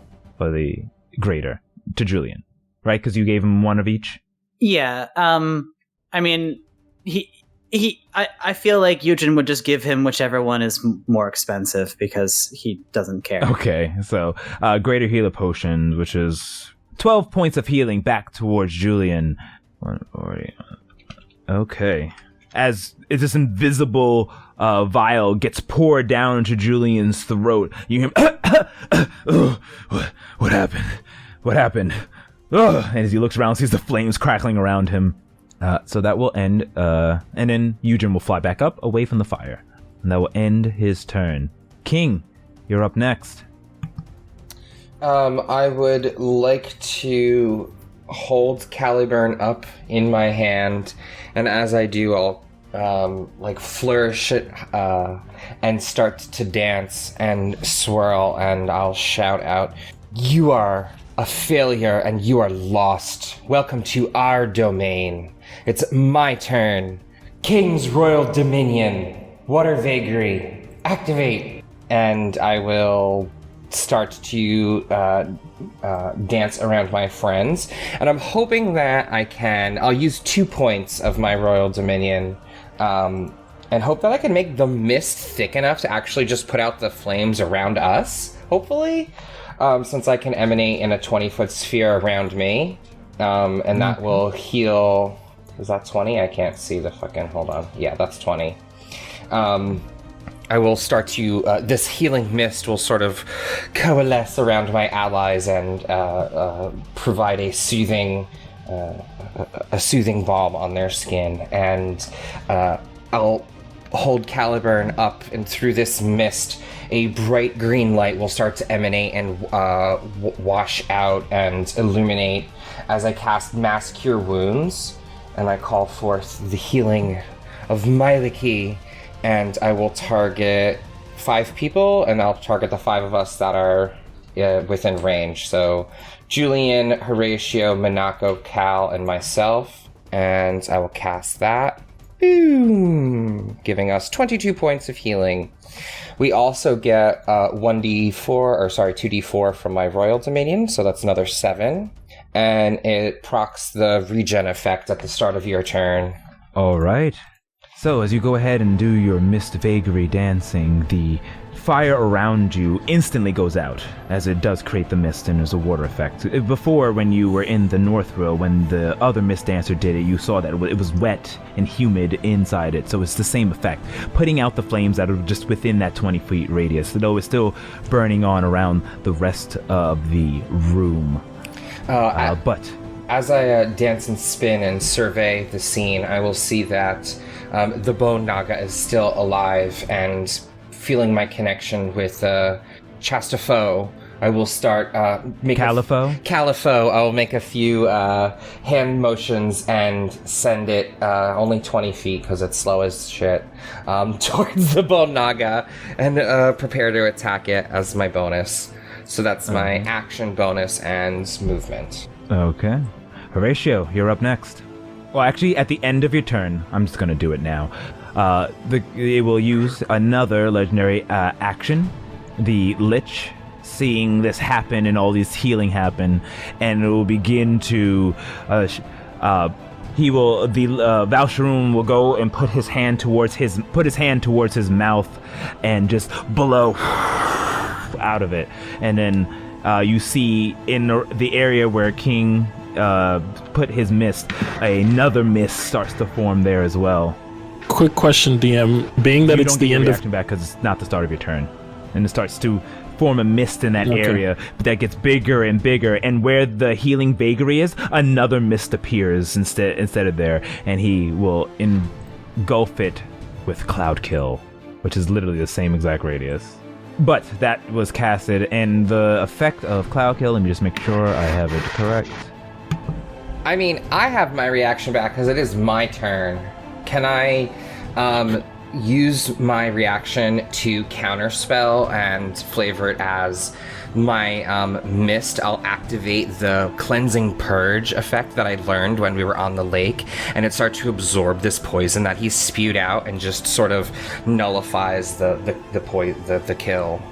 greater to Julian? Right? Because you gave him one of each? Yeah. I mean, I feel like Eugen would just give him whichever one is more expensive because he doesn't care. Okay, so greater healer potion, which is 12 points of healing back towards Julian. 140. Okay. As this invisible vial gets poured down into Julian's throat, you hear him, what happened? What happened? And as he looks around, sees the flames crackling around him. So that will end, and then Eugen will fly back up away from the fire. And that will end his turn. King, you're up next. I would like to hold Caliburn up in my hand, and as I do, I'll flourish it and start to dance and swirl, and I'll shout out, "You are a failure and you are lost. Welcome to our domain. It's my turn. King's Royal Dominion. Water Vagary. Activate." And I will start to dance around my friends. And I'm hoping that I'll use 2 points of my Royal Dominion and hope that I can make the mist thick enough to actually just put out the flames around us, hopefully. Since I can emanate in a 20-foot sphere around me. And that will heal... Is that 20? I can't see the fucking... Hold on. Yeah, that's 20. I will start to... this healing mist will sort of coalesce around my allies and provide a soothing balm on their skin. And I'll hold Caliburn up, and through this mist, a bright green light will start to emanate and wash out and illuminate as I cast Mass Cure Wounds, and I call forth the healing of Myliki, and I will target 5 people, and I'll target the 5 of us that are within range. So Julian, Horatio, Minako, Cal, and myself, and I will cast that. Boom! Giving us 22 points of healing. We also get 2d4 from my Royal Dominion, so that's another 7. And it procs the regen effect at the start of your turn. All right. So as you go ahead and do your mist vagary dancing, the fire around you instantly goes out, as it does create the mist and there's a water effect. Before, when you were in the North Row, when the other mist dancer did it, you saw that it was wet and humid inside it, so it's the same effect, putting out the flames that are just within that 20-foot radius, though it's still burning on around the rest of the room. But as I dance and spin and survey the scene, I will see that the Bone Naga is still alive, and feeling my connection with Chastafo, I will start Califo. I'll make a few hand motions and send it only 20 feet because it's slow as shit towards the Bone Naga, and prepare to attack it as my bonus. So that's my action bonus and movement. Okay. Horatio, you're up next. Well, actually, at the end of your turn, I'm just going to do it now. It will use another legendary action. The Lich seeing this happen and all this healing happen, and it will begin to Val'sharun will go and put his hand towards his mouth and just blow out of it, and then you see in the area where King put his mist, another mist starts to form there as well. Quick question, DM. Being that it's the end of reaction back because it's not the start of your turn, and it starts to form a mist in that area that gets bigger and bigger, and where the healing vagary is, another mist appears instead of there, and he will engulf it with Cloud Kill, which is literally the same exact radius. But that was casted, and the effect of Cloud Kill, let me just make sure I have it correct. I mean, I have my reaction back because it is my turn. Can I use my reaction to counterspell and flavor it as my mist? I'll activate the cleansing purge effect that I learned when we were on the lake, and it starts to absorb this poison that he spewed out and just sort of nullifies the kill.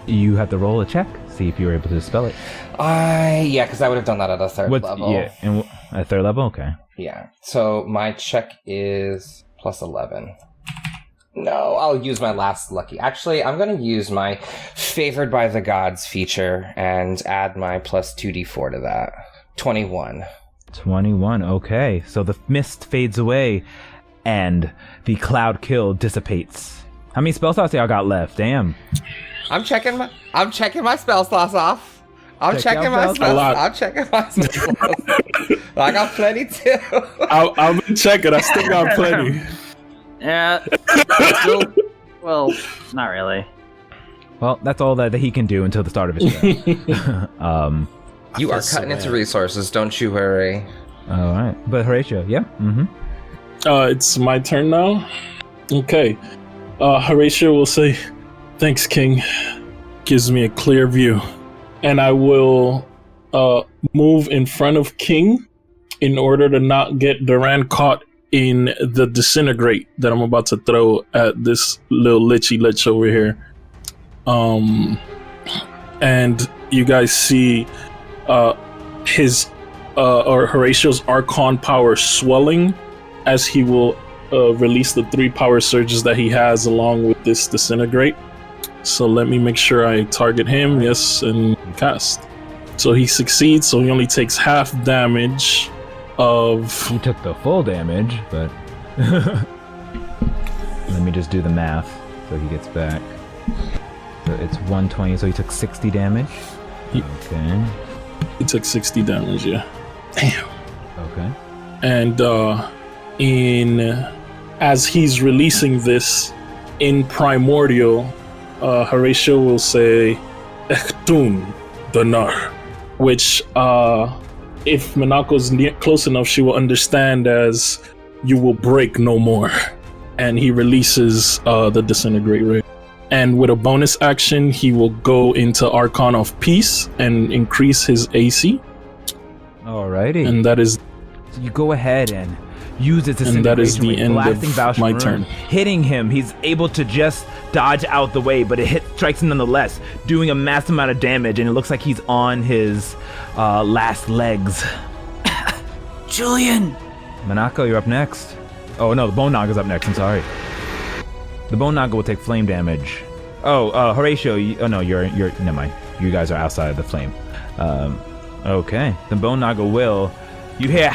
You have to roll a check, see if you were able to dispel it. Yeah, because I would have done that at a third level. Yeah, and at third level, okay. Yeah, so my check is plus 11. No, I'll use my last lucky. Actually, I'm going to use my favored by the gods feature and add my plus 2d4 to that. 21. 21, okay. So the mist fades away and the Cloud Kill dissipates. How many spell slots y'all got left? Damn. I'm checking my spell slots off. I'm checking my spell slots. I got plenty too. I'll be checking. I still got plenty. Yeah. Well, not really. Well, that's all that he can do until the start of his turn. You are cutting into resources, don't you worry. All right. But Horatio, yeah? Mm-hmm. It's my turn now? Okay. Horatio will say, "Thanks, King. Gives me a clear view." And I will move in front of King in order to not get Duran caught in the disintegrate that I'm about to throw at this little lich over here. And you guys see his or Horatio's Archon power swelling as he will release the 3 power surges that he has along with this disintegrate. So let me make sure I target him. Yes, and cast. So he succeeds, so he only takes half damage of... He took the full damage, but... Let me just do the math, so he gets back. So it's 120, so he took 60 damage? Okay. He took 60 damage, yeah. Damn. Okay. And as he's releasing this, in Primordial, Horatio will say, Echtun Donar, which... if Manako's close enough, she will understand as "you will break no more," and he releases the disintegrate ray. And with a bonus action, he will go into Archon of Peace and increase his AC. Alrighty. And that is. So you go ahead and use its disintegration, and that is the end of Val'sharun, my turn. Hitting him, he's able to just dodge out the way, but it strikes him nonetheless, doing a massive amount of damage, and it looks like he's on his last legs. Julian! Manako, you're up next. Oh no, the Bone Naga's up next, I'm sorry. The Bone Naga will take flame damage. Oh, Horatio, you're never mind. You guys are outside of the flame. Okay, the Bone Naga will... You hear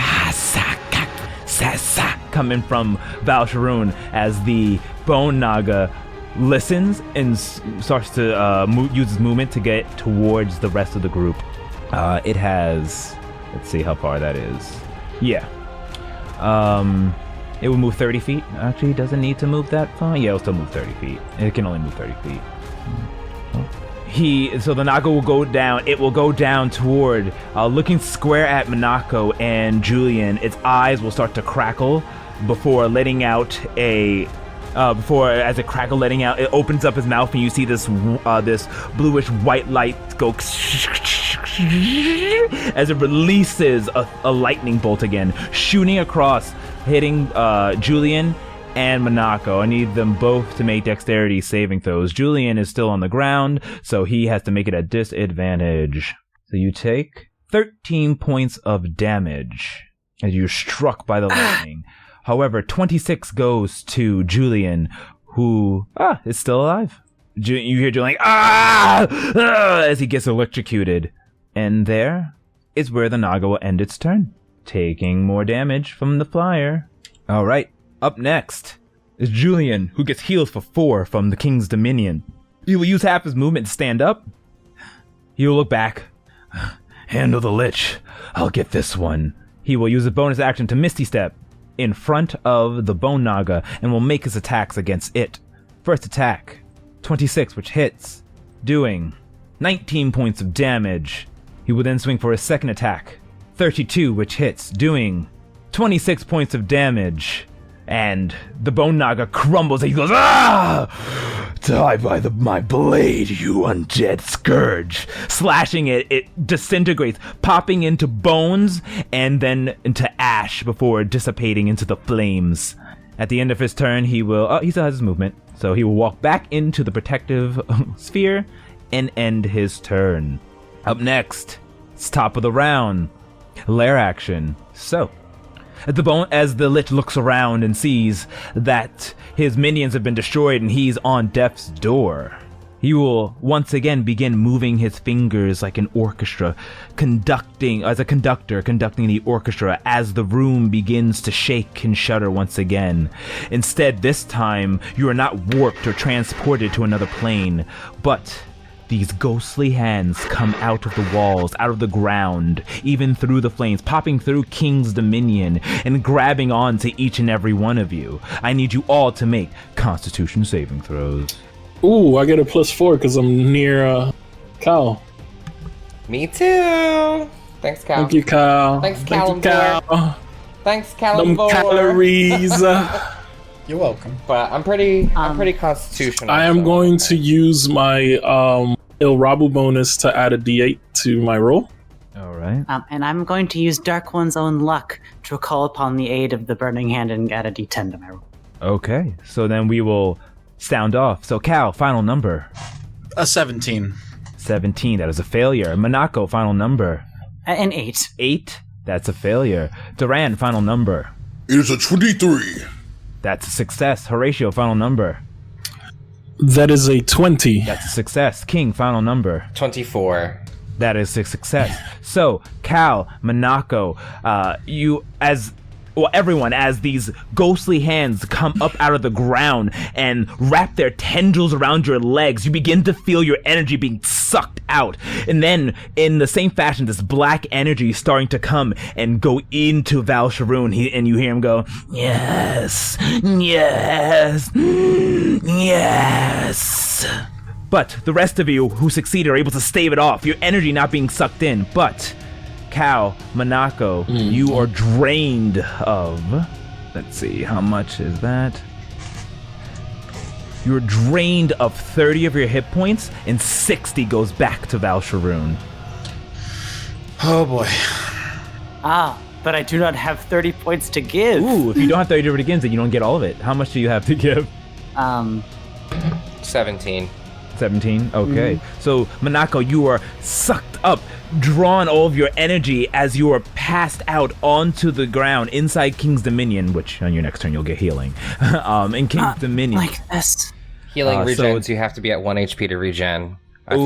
coming from Val'sharun as the Bone Naga listens and starts to use his movement to get towards the rest of the group. It has... Let's see how far that is. Yeah. It will move 30 feet. Actually, it doesn't need to move that far. Yeah, it'll still move 30 feet. It can only move 30 feet. So the Naga will go down. It will go down toward, looking square at Minako and Julian. Its eyes will start to crackle before letting out a... as it crackle letting out, it opens up his mouth and you see this this bluish white light go as it releases a lightning bolt again, shooting across, hitting Julian and Monako. I need them both to make dexterity saving throws. Julian is still on the ground, so he has to make it a disadvantage. So you take 13 points of damage as you're struck by the lightning. However, 26 goes to Julian, who is still alive. You hear Julian as he gets electrocuted. And there is where the Naga will end its turn, taking more damage from the flyer. All right, up next is Julian, who gets healed for 4 from the King's Dominion. He will use half his movement to stand up. He will look back. Handle the Lich. I'll get this one. He will use a bonus action to Misty Step in front of the Bone Naga and will make his attacks against it. First attack, 26, which hits, doing 19 points of damage. He will then swing for his second attack, 32, which hits, doing 26 points of damage. And the Bone Naga crumbles and he goes, Die by my blade, you undead scourge. Slashing it, it disintegrates, popping into bones and then into ash before dissipating into the flames. At the end of his turn, he will, he still has his movement, so he will walk back into the protective sphere and end his turn. Up next, it's top of the round, lair action. So, as the Lich looks around and sees that his minions have been destroyed and he's on death's door, he will once again begin moving his fingers like an orchestra, conducting the orchestra as the room begins to shake and shudder once again. Instead, this time, you are not warped or transported to another plane, but these ghostly hands come out of the walls, out of the ground, even through the flames, popping through King's Dominion and grabbing onto each and every one of you. I need you all to make Constitution saving throws. Ooh, I get a +4 because I'm near Kyle. Me too. Thanks, Cal. Thank you, Kyle. Thanks, Thank you, Cal. Kyle. Thanks, Them Callum. calories. You're welcome. But I'm pretty constitutional. I am so- going to use my Il Rabu bonus to add a D8 to my roll. All right. And I'm going to use Dark One's own luck to call upon the aid of the Burning Hand and add a D10 to my roll. Okay, so then we will sound off. So Cal, final number. A 17. 17, that is a failure. Monako, final number. An 8. 8, that's a failure. Duran, final number. It is a 23. That's a success. Horatio, final number. That is a 20. That's a success. King, final number. 24. That is a success. So, Cal, Monako, everyone, as these ghostly hands come up out of the ground and wrap their tendrils around your legs, you begin to feel your energy being sucked out. And then, in the same fashion, this black energy is starting to come and go into Val'sharun, and you hear him go, yes, yes, yes. But the rest of you who succeed are able to stave it off, your energy not being sucked in, but Cal, Monako, you are drained of, let's see, how much is that? You're drained of 30 of your hit points, and 60 goes back to Val'sharun. Oh boy. But I do not have 30 points to give. Ooh, if you don't have 30 to begin, then you don't get all of it. How much do you have to give? 17. 17? Okay. So, Monako, you are sucked up, drawn all of your energy as you are passed out onto the ground inside King's Dominion, which on your next turn you'll get healing. In King's Dominion. Like this. Healing so regens, it's- you have to be at 1 HP to regen. I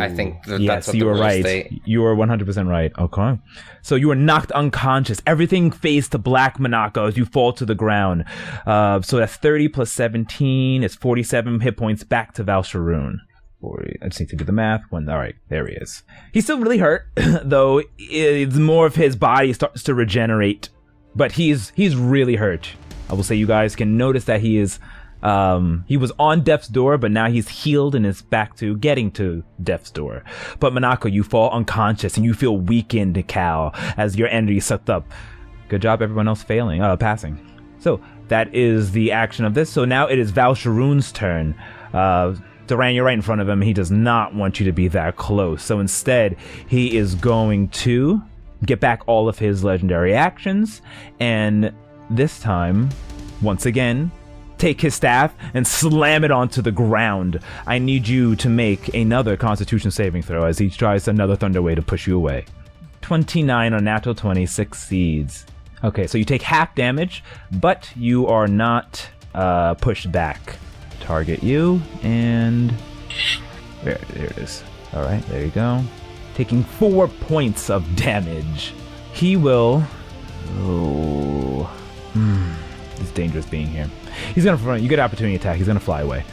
think that's yes, what you the were rules right. state. You were 100% right. Okay. So you were knocked unconscious. Everything fades to black, Monako, as you fall to the ground. So that's 30 plus 17 is 47 hit points back to Val'sharun. 40. I just need to do the math. All right, there he is. He's still really hurt, though. It's more of his body starts to regenerate, but he's really hurt. I will say you guys can notice that he is. He was on death's door, but now he's healed and is back to getting to death's door. But Monako, you fall unconscious and you feel weakened, Cal, as your energy is sucked up. Good job, everyone else passing. So that is the action of this. So now it is Val'sharun's turn. Duran, you're right in front of him. He does not want you to be that close. So instead, he is going to get back all of his legendary actions. And this time, once again, take his staff and slam it onto the ground. I need you to make another Constitution saving throw as he tries another Thunder Wave to push you away. 29 on natural 20 succeeds. Okay, so you take half damage, but you are not pushed back. Target you, and there it is. All right, there you go. Taking 4 points of damage. He will... It's dangerous being here. He's gonna front. You get opportunity attack. He's gonna fly away.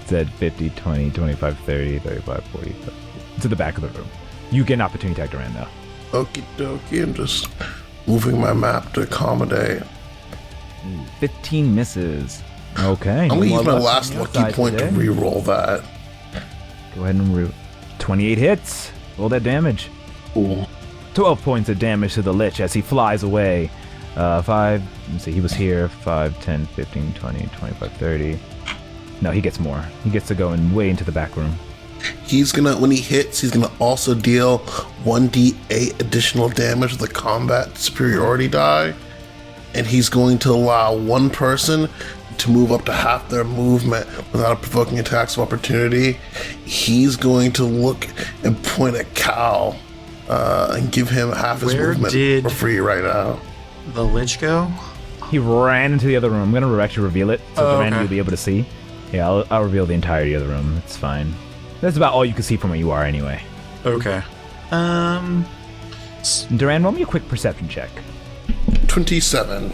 It's at 50, 20, 25, 30, 35, 40. To the back of the room. You get an opportunity attack around now. Okie dokie, I'm just moving my map to accommodate. 15 misses. Okay. I'm gonna use my last lucky point to re-roll that. Go ahead and 28 hits. Roll that damage. Ooh. 12 points of damage to the Lich as he flies away. 5, let's see, he was here. 5, 10, 15, 20, 25, 30. No, he gets more. He gets to go way into the back room. He's gonna, when he hits, he's gonna also deal 1d8 additional damage with the combat superiority die. And he's going to allow one person to move up to half their movement without provoking attacks of opportunity. He's going to look and point at Cal and give him half his movement for free right now. The Lich go? He ran into the other room. I'm going to actually reveal it so Duran you'll be able to see. Yeah, I'll reveal the entirety of the room. It's fine. That's about all you can see from where you are anyway. Okay. Duran, roll me a quick perception check. 27.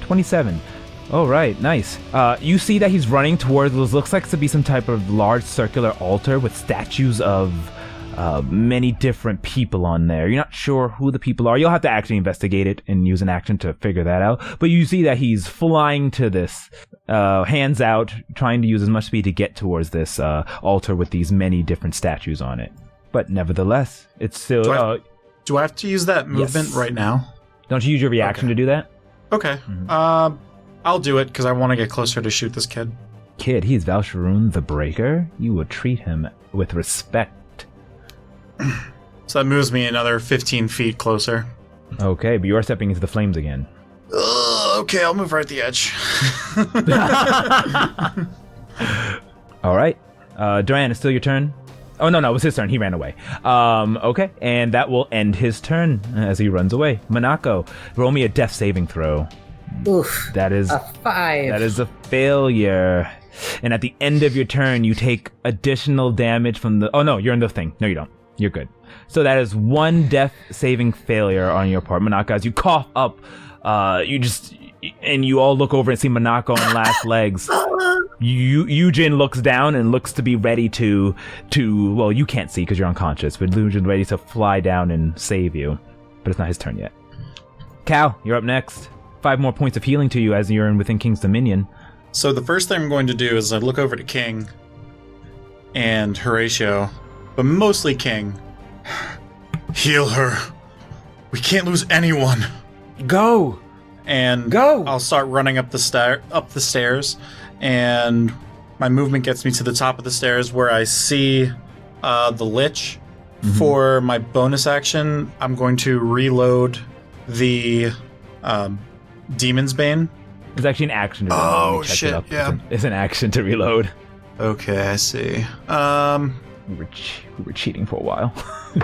27. Oh, right. Nice. You see that he's running towards what looks like to be some type of large circular altar with statues of many different people on there. You're not sure who the people are. You'll have to actually investigate it and use an action to figure that out. But you see that he's flying to this, hands out, trying to use as much speed to get towards this altar with these many different statues on it. But nevertheless, it's still... Do I have to use that movement right now? Don't you use your reaction to do that? Okay. Mm-hmm. I'll do it because I want to get closer to shoot this kid. Kid, he's Val'sharun the Breaker. You will treat him with respect. So that moves me another 15 feet closer. Okay, but you are stepping into the flames again. Okay, I'll move right at the edge. All right. Duran, it's still your turn. Oh, no, it was his turn. He ran away. Okay, and that will end his turn as he runs away. Monako, roll me a death saving throw. Oof. That is a 5. That is a failure. And at the end of your turn, you take additional damage from the... Oh, no, you're in the thing. No, you don't. You're good. So that is 1 death saving failure on your part. Monako, as you cough up, and you all look over and see Monako on last legs. Yujin looks down and looks to be ready to well, you can't see because you're unconscious, but Yujin ready to fly down and save you. But it's not his turn yet. Cal, you're up next. 5 more points of healing to you as you're within King's Dominion. So the first thing I'm going to do is I look over to King and Horatio, but mostly King. Heal her. We can't lose anyone. Go. And go. I'll start running up the stairs, and my movement gets me to the top of the stairs where I see the Lich. Mm-hmm. For my bonus action, I'm going to reload the Demon's Bane. It's actually an action to reload. Oh, shit, yeah. It's an action to reload. Okay, I see. We were cheating for a while. It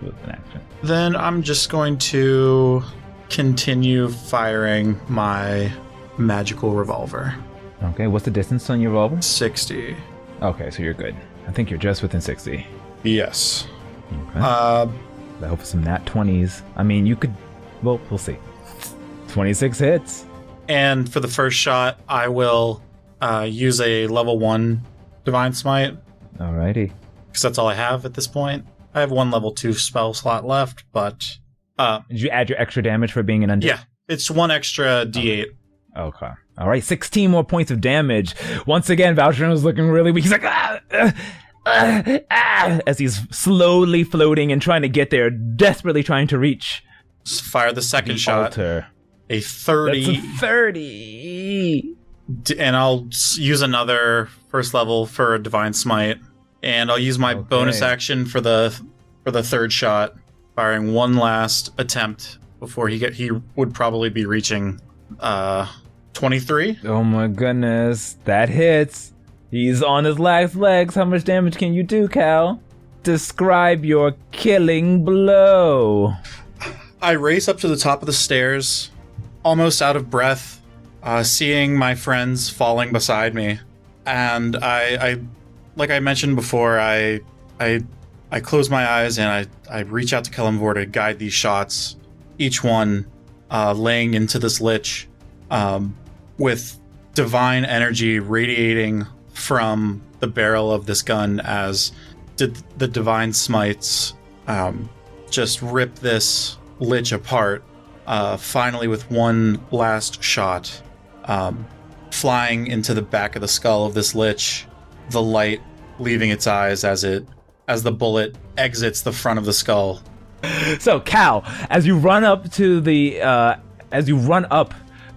was an action. Then I'm just going to continue firing my magical revolver. Okay, what's the distance on your revolver? 60. Okay, so you're good. I think you're just within 60. Yes. Okay. I hope for some nat 20s. I mean, you could... Well, we'll see. 26 hits. And for the first shot, I will use a level 1 Divine Smite. Alrighty. Because that's all I have at this point. I have 1 level 2 spell slot left, but... Did you add your extra damage for being an undead? Yeah, it's 1 extra d8. Okay. All right, 16 more points of damage. Once again, Val'sharun was looking really weak. He's like, as he's slowly floating and trying to get there, desperately trying to reach. Fire the second shot. Altar. A 30. That's a 30. And I'll use another first level for a Divine Smite. And I'll use my bonus action for the third shot, firing 1 last attempt before he would probably be reaching 23. Oh my goodness, that hits. He's on his last legs. How much damage can you do, Cal? Describe your killing blow. I race up to the top of the stairs, almost out of breath, seeing my friends falling beside me. And I like I mentioned before, I close my eyes and I reach out to Kelemvor to guide these shots, each one laying into this lich with divine energy radiating from the barrel of this gun as the divine smites just rip this lich apart, finally with one last shot flying into the back of the skull of this lich, the light leaving its eyes as the bullet exits the front of the skull. So Cal, as you run up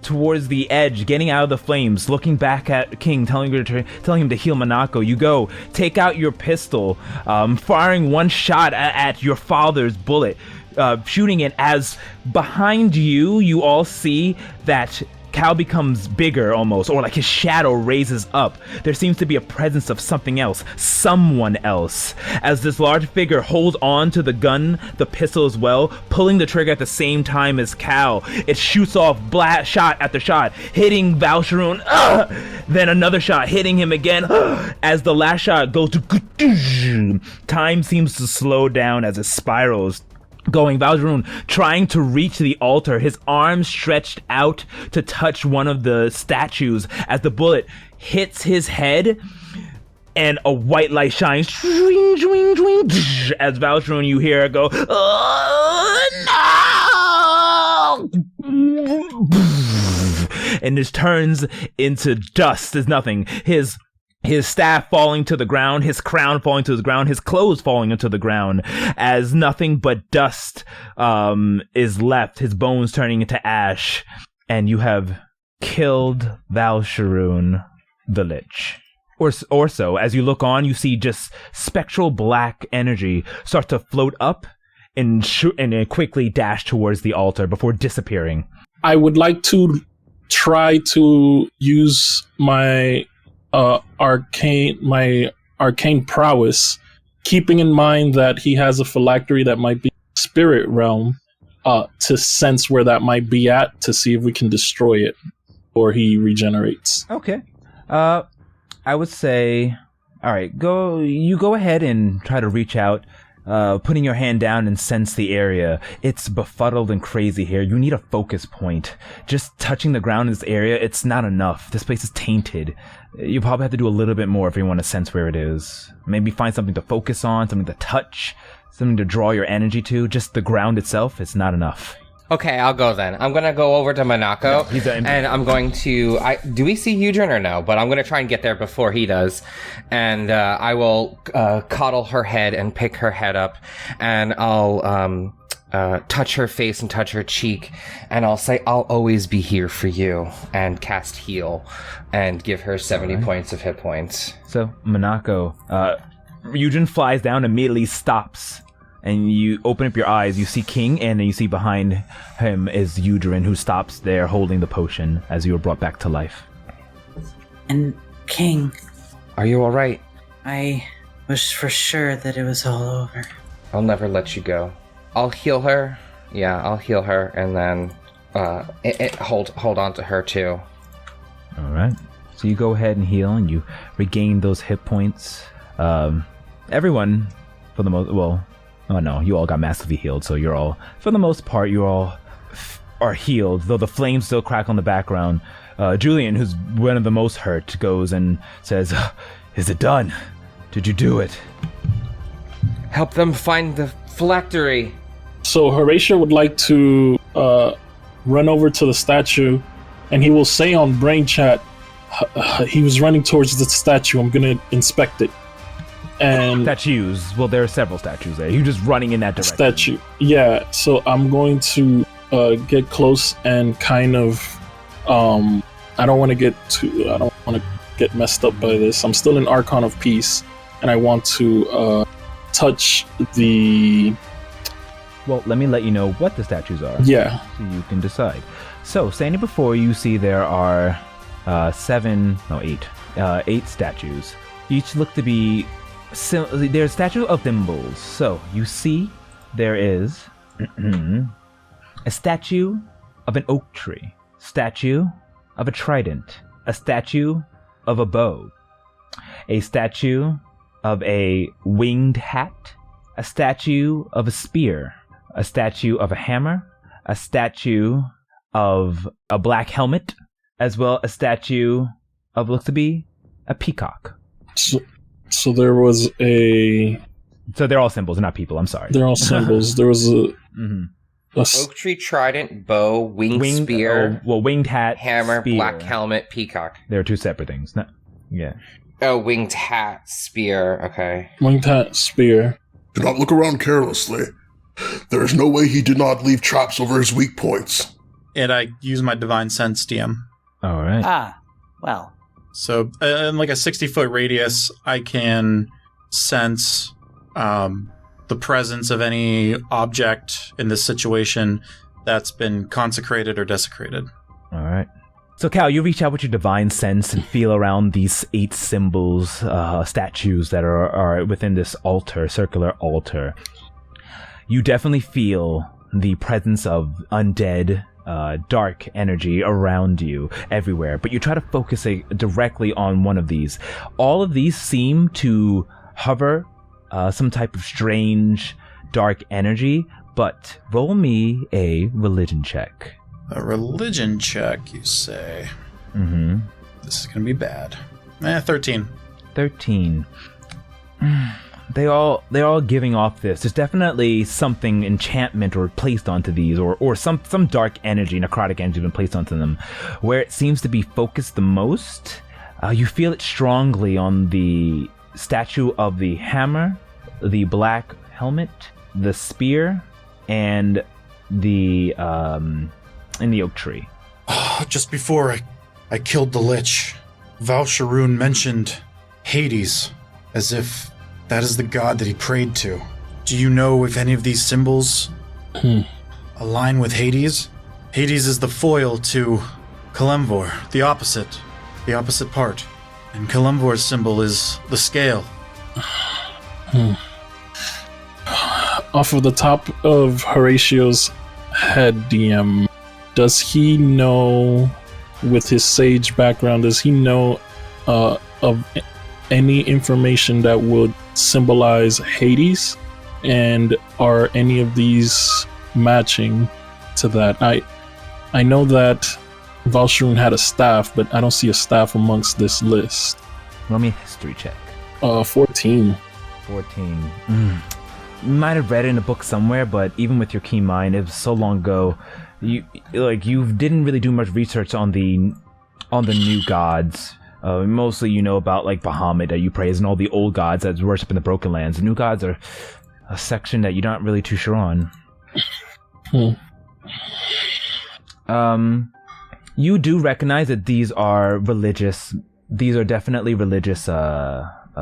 towards the edge, getting out of the flames, looking back at King, telling him to heal Monako, you go, take out your pistol, firing one shot at your father's bullet, shooting it as behind you all see that Cal becomes bigger almost, or like his shadow raises up. There seems to be a presence of something else, someone else. As this large figure holds on to the gun, the pistol as well, pulling the trigger at the same time as Cal. It shoots off shot after shot, hitting Val'sharun. Then another shot, hitting him again. As the last shot goes to... Time seems to slow down as it spirals. Going, Val'sharun trying to reach the altar, his arms stretched out to touch one of the statues as the bullet hits his head and a white light shines. As Val'sharun, you hear it go, "Oh, no!" And this turns into dust as nothing. His staff falling to the ground, his crown falling to the ground, his clothes falling into the ground, as nothing but dust is left, his bones turning into ash, and you have killed Val'sharun the Lich. Or so, as you look on, you see just spectral black energy start to float up and quickly dash towards the altar before disappearing. I would like to try to use my arcane prowess, keeping in mind that he has a phylactery that might be spirit realm, to sense where that might be at, to see if we can destroy it or he regenerates. Okay. I would say, all right, you go ahead and try to reach out, putting your hand down and sense the area. It's befuddled and crazy here. You need a focus point. Just touching the ground in this area, it's not enough. This place is tainted. You probably have to do a little bit more if you want to sense where it is. Maybe find something to focus on, something to touch, something to draw your energy to. Just the ground itself, it's not enough. Okay, I'll go then. I'm gonna go over to Monako, and I'm going to... do we see Eugene or no? But I'm gonna try and get there before he does. And I will coddle her head and pick her head up, and I'll touch her face and touch her cheek, and I'll say, I'll always be here for you, and cast heal, and give her 70 points of hit points. So, Monako, Eugene flies down, immediately stops. And you open up your eyes, you see King, and then you see behind him is Eugene, who stops there holding the potion as you were brought back to life. And King... Are you alright? I was for sure that it was all over. I'll never let you go. I'll heal her. Yeah, I'll heal her, and then hold on to her too. Alright. So you go ahead and heal, and you regain those hit points. Everyone, for the most... Well... Oh no, you all got massively healed, so you're all, for the most part, you all are healed, though the flames still crackle in the background. Julian, who's one of the most hurt, goes and says, "Is it done? Did you do it?" Help them find the phylactery. So Horatio would like to run over to the statue, and he will say on brain chat, he was running towards the statue, I'm gonna inspect it. And statues. Well, there are several statues there. You're just running in that direction. Statue. Yeah. So I'm going to get close and kind of. I don't want to get messed up by this. I'm still in Archon of Peace, and I want to touch the Well, let me let you know what the statues are. Yeah. So you can decide. So, standing before you, see there are 8 statues. Each look to be... there's statue of thimbles. So, you see there is a statue of an oak tree, statue of a trident, a statue of a bow, a statue of a winged hat, a statue of a spear, a statue of a hammer, a statue of a black helmet, as well as a statue of looks to be a peacock. So there was a... So they're all symbols, not people, I'm sorry. They're all symbols. There was a... Oak tree, trident, bow, winged spear. Winged hat, hammer, spear. black helmet, peacock. There are two separate things. No, yeah. Oh, winged hat, spear. Okay. Winged hat, spear. Do not look around carelessly. There is no way he did not leave traps over his weak points. And I use my divine sense, DM. All right. Well. So, in like a 60-foot radius, I can sense the presence of any object in this situation that's been consecrated or desecrated. All right. So, Cal, you reach out with your divine sense and feel around these 8 symbols, statues that are within this altar, circular altar. You definitely feel the presence of undead, dark energy around you everywhere, but you try to focus directly on one of these. All of these seem to hover some type of strange, dark energy, but roll me a religion check. A religion check, you say? Mm-hmm. This is going to be bad. 13. 13. They're all giving off this. There's definitely something enchantment or placed onto these, or some dark energy, necrotic energy been placed onto them. Where it seems to be focused the most, you feel it strongly on the statue of the hammer, the black helmet, the spear, and the oak tree. Just before I killed the Lich, Val'sharun mentioned Hades, as if that is the god that he prayed to. Do you know if any of these symbols align with Hades? Hades is the foil to Kalemvor, the opposite part. And Kalemvor's symbol is the scale. Off of the top of Horatio's head, DM, does he know, with his sage background, does he know of any information that would symbolize Hades? And are any of these matching to that? I know that Val'sharun had a staff, but I don't see a staff amongst this list. Roll me a history check. 14. 14. You might have read it in a book somewhere, but even with your keen mind, it was so long ago. You didn't really do much research on the new gods. Mostly you know about like Bahamut that you praise and all the old gods that worship in the Broken Lands. The new gods are a section that you're not really too sure on. You do recognize that these are religious. These are definitely religious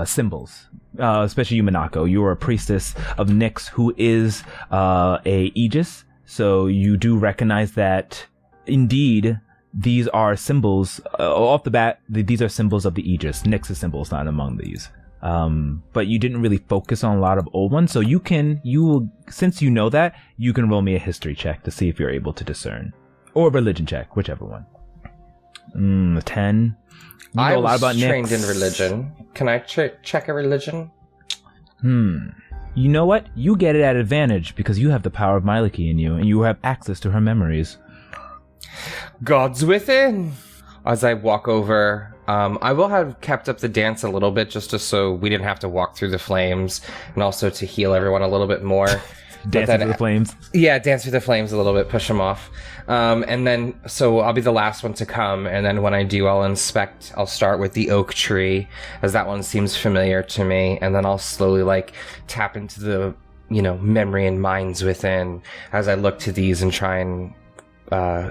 symbols. Especially you, Minako. You are a priestess of Nyx, who is a Aegis. So you do recognize that, indeed, these are symbols. Off the bat, these are symbols of the Aegis. Nyx's symbol is not among these. But you didn't really focus on a lot of old ones. So since you know that, you can roll me a history check to see if you're able to discern. Or a religion check, whichever one. 10. You know a lot about Nyx. Trained in religion. Can I check a religion? You know what? You get it at advantage because you have the power of Myliki in you, and you have access to her memories. Gods within! As I walk over, I will have kept up the dance a little bit just so we didn't have to walk through the flames, and also to heal everyone a little bit more. Dance through the flames? Yeah, dance through the flames a little bit, push them off. And then, so I'll be the last one to come, and then when I do, I'll start with the oak tree, as that one seems familiar to me, and then I'll slowly, tap into the, memory and minds within, as I look to these and try and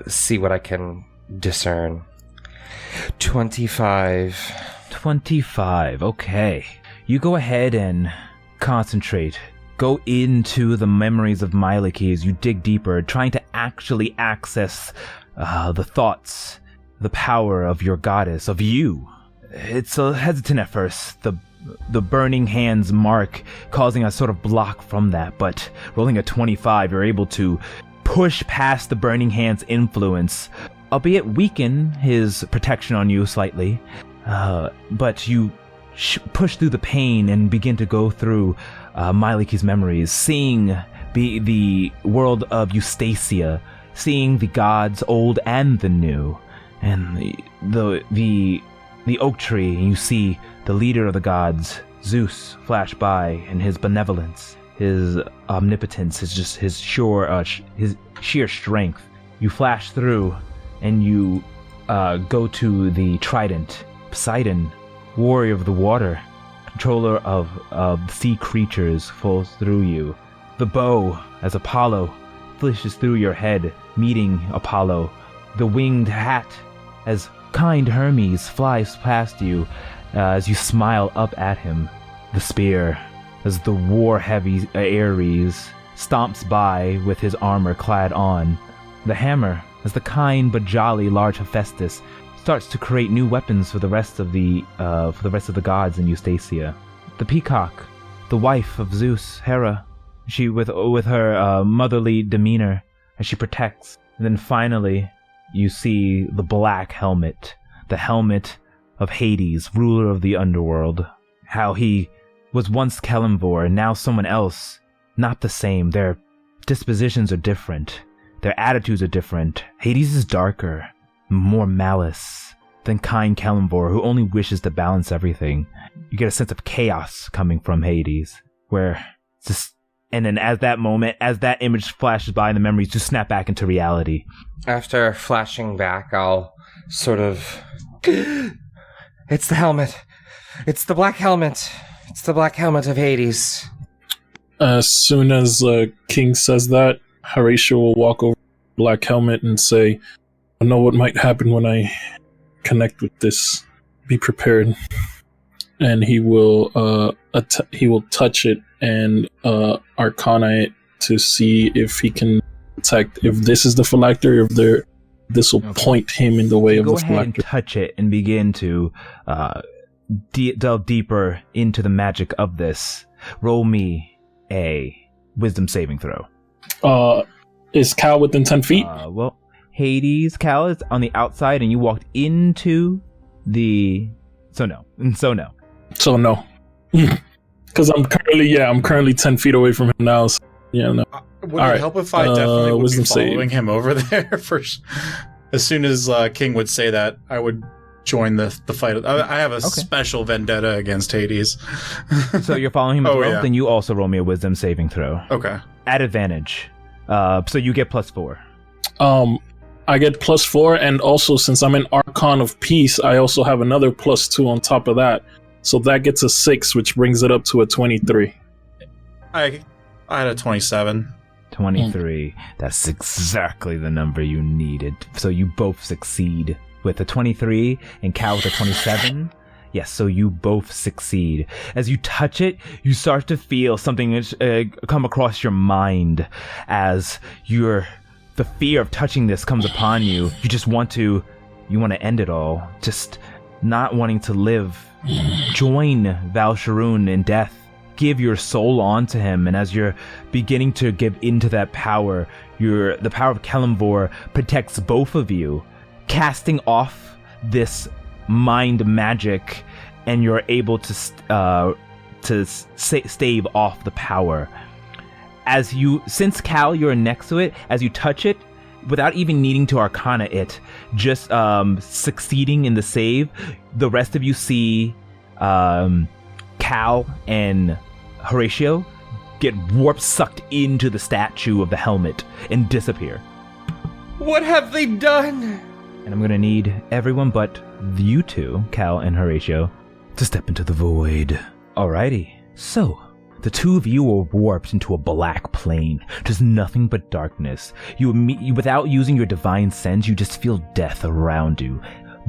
see what I can discern. 25. 25, okay. You go ahead and concentrate go into the memories of Myliki as you dig deeper, trying to actually access the thoughts, the power of your goddess, of you. It's hesitant at first, the burning hands mark causing a sort of block from that, but rolling a 25, you're able to push past the burning hands influence, albeit weaken his protection on you slightly, but you push through the pain and begin to go through Myliki's memories, seeing the world of Eustacia, seeing the gods old and the new, and the oak tree, and you see the leader of the gods, Zeus, flash by, and his benevolence, his omnipotence, his sheer strength. You flash through, and you go to the trident. Poseidon, warrior of the water, controller of sea creatures, falls through you. The bow, as Apollo flashes through your head, meeting Apollo. The winged hat, as kind Hermes flies past you, as you smile up at him. The spear, as the war-heavy Ares stomps by with his armor clad on. The hammer, as the kind but jolly large Hephaestus starts to create new weapons for the rest of the gods in Eustacia. The peacock, the wife of Zeus, Hera, she with her motherly demeanor as she protects. And then finally, you see the black helmet, the helmet of Hades, ruler of the underworld. How he was once Kelemvor and now someone else, not the same. Their dispositions are different. Their attitudes are different. Hades is darker, more malice than kind Kelemvor, who only wishes to balance everything. You get a sense of chaos coming from Hades, where it's just... And then as that image flashes by in the memories, you snap back into reality. After flashing back, I'll sort of... It's the helmet. It's the black helmet. It's the black helmet of Hades. As soon as King says that, Horatio will walk over to the black helmet and say, I know what might happen when I connect with this. Be prepared. And he will touch it and arcana it to see if he can detect if this is the phylactery or if this will point him in the way of the phylactery. Go ahead and touch it and begin to delve deeper into the magic of this. Roll me a wisdom saving throw. Is Cal within 10 feet? Well, Hades, Cal is on the outside and you walked into the... So no. So no. Because I'm currently 10 feet away from him now. So, yeah, no. Would it help if I definitely would be following him over there first? As soon as King would say that, I would join the fight. I have a special vendetta against Hades. So you're following him as well? Yeah. Then you also roll me a wisdom saving throw. Okay. At advantage. So you get +4. I get +4, and also since I'm in Archon of Peace, I also have another +2 on top of that. So that gets a 6, which brings it up to a 23. I had a 27. 23. That's exactly the number you needed. So you both succeed with a 23 and Cal with a 27. Yes, so you both succeed. As you touch it, you start to feel something come across your mind as the fear of touching this comes upon you. You just want to end it all. Just not wanting to live. Join Val'sharun in death. Give your soul on to him, and as you're beginning to give into that power, the power of Kelemvor protects both of you, casting off this mind magic, and you're able to stave off the power. Since Cal, you're next to it, as you touch it, without even needing to arcana it, just succeeding in the save, the rest of you see Cal and Horatio get sucked into the statue of the helmet and disappear. What have they done? And I'm gonna need everyone but you two, Cal and Horatio, to step into the void. Alrighty, so the two of you were warped into a black plane, just nothing but darkness. You without using your divine sense, you just feel death around you.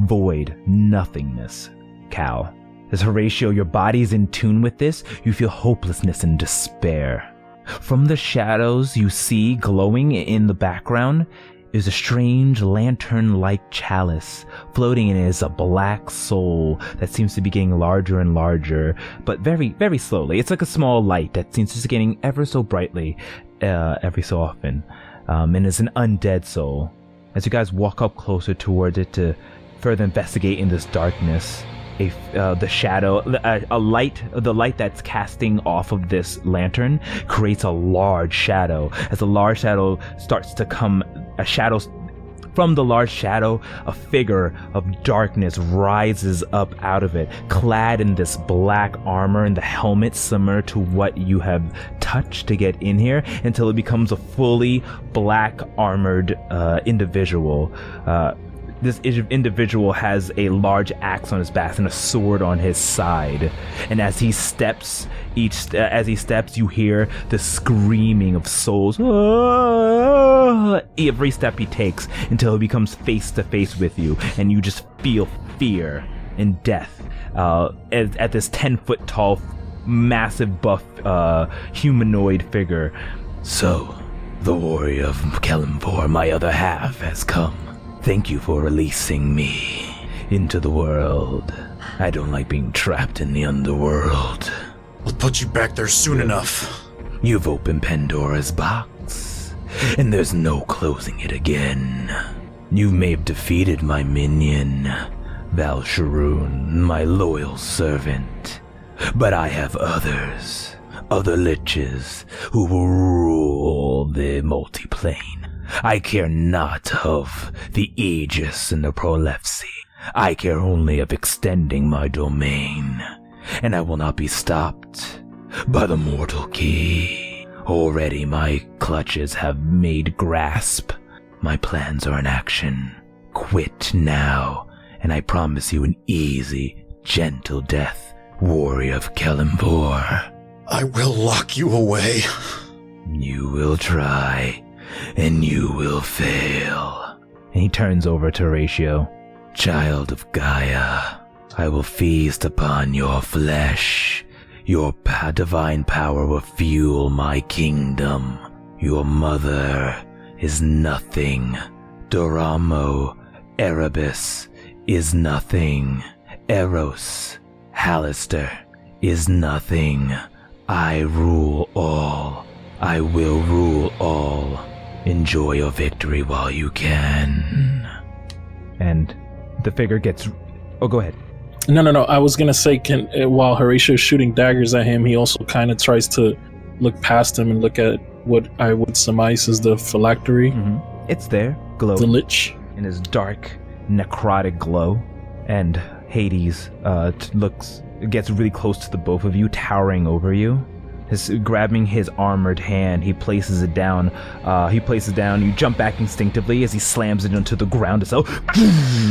Void, nothingness. Cal. As Horatio, your body's in tune with this, you feel hopelessness and despair. From the shadows you see glowing in the background is a strange lantern-like chalice. Floating in it is a black soul that seems to be getting larger and larger, but very, very slowly. It's like a small light that seems to be getting ever so brightly every so often. And it's an undead soul. As you guys walk up closer towards it to further investigate in this darkness, the light that's casting off of this lantern creates a large shadow. As the large shadow starts to come, from the large shadow, a figure of darkness rises up out of it, clad in this black armor and the helmet similar to what you have touched to get in here, until it becomes a fully black armored individual. This individual has a large axe on his back and a sword on his side. And as he steps, you hear the screaming of souls every step he takes, until he becomes face to face with you, and you just feel fear and death at this 10-foot tall, massive buff humanoid figure. So, the warrior of Kelimvor, my other half, has come. Thank you for releasing me into the world. I don't like being trapped in the underworld. We'll put you back there soon enough. You've opened Pandora's box, and there's no closing it again. You may have defeated my minion, Val'sharun, my loyal servant, but I have others, other liches, who will rule the multiplane. I care not of the Aegis and the Prolepsy. I care only of extending my domain, and I will not be stopped by the mortal key. Already my clutches have made grasp. My plans are in action. Quit now, and I promise you an easy, gentle death, warrior of Kelimvor. I will lock you away. You will try, and you will fail. And he turns over to Horatio. Child of Gaia, I will feast upon your flesh. Your divine power will fuel my kingdom. Your mother is nothing. Doramo, Erebus, is nothing. Eros, Hallister, is nothing. I rule all. I will rule all. Enjoy your victory while you can. And the figure gets... Oh, go ahead. No. I was gonna say, while Horatio's shooting daggers at him, he also kind of tries to look past him and look at what I would surmise is the phylactery. Mm-hmm. It's there, glowing. The lich. In his dark, necrotic glow. And Hades gets really close to the both of you, towering over you. Grabbing his armored hand, he places it down. You jump back instinctively as he slams it onto the ground itself.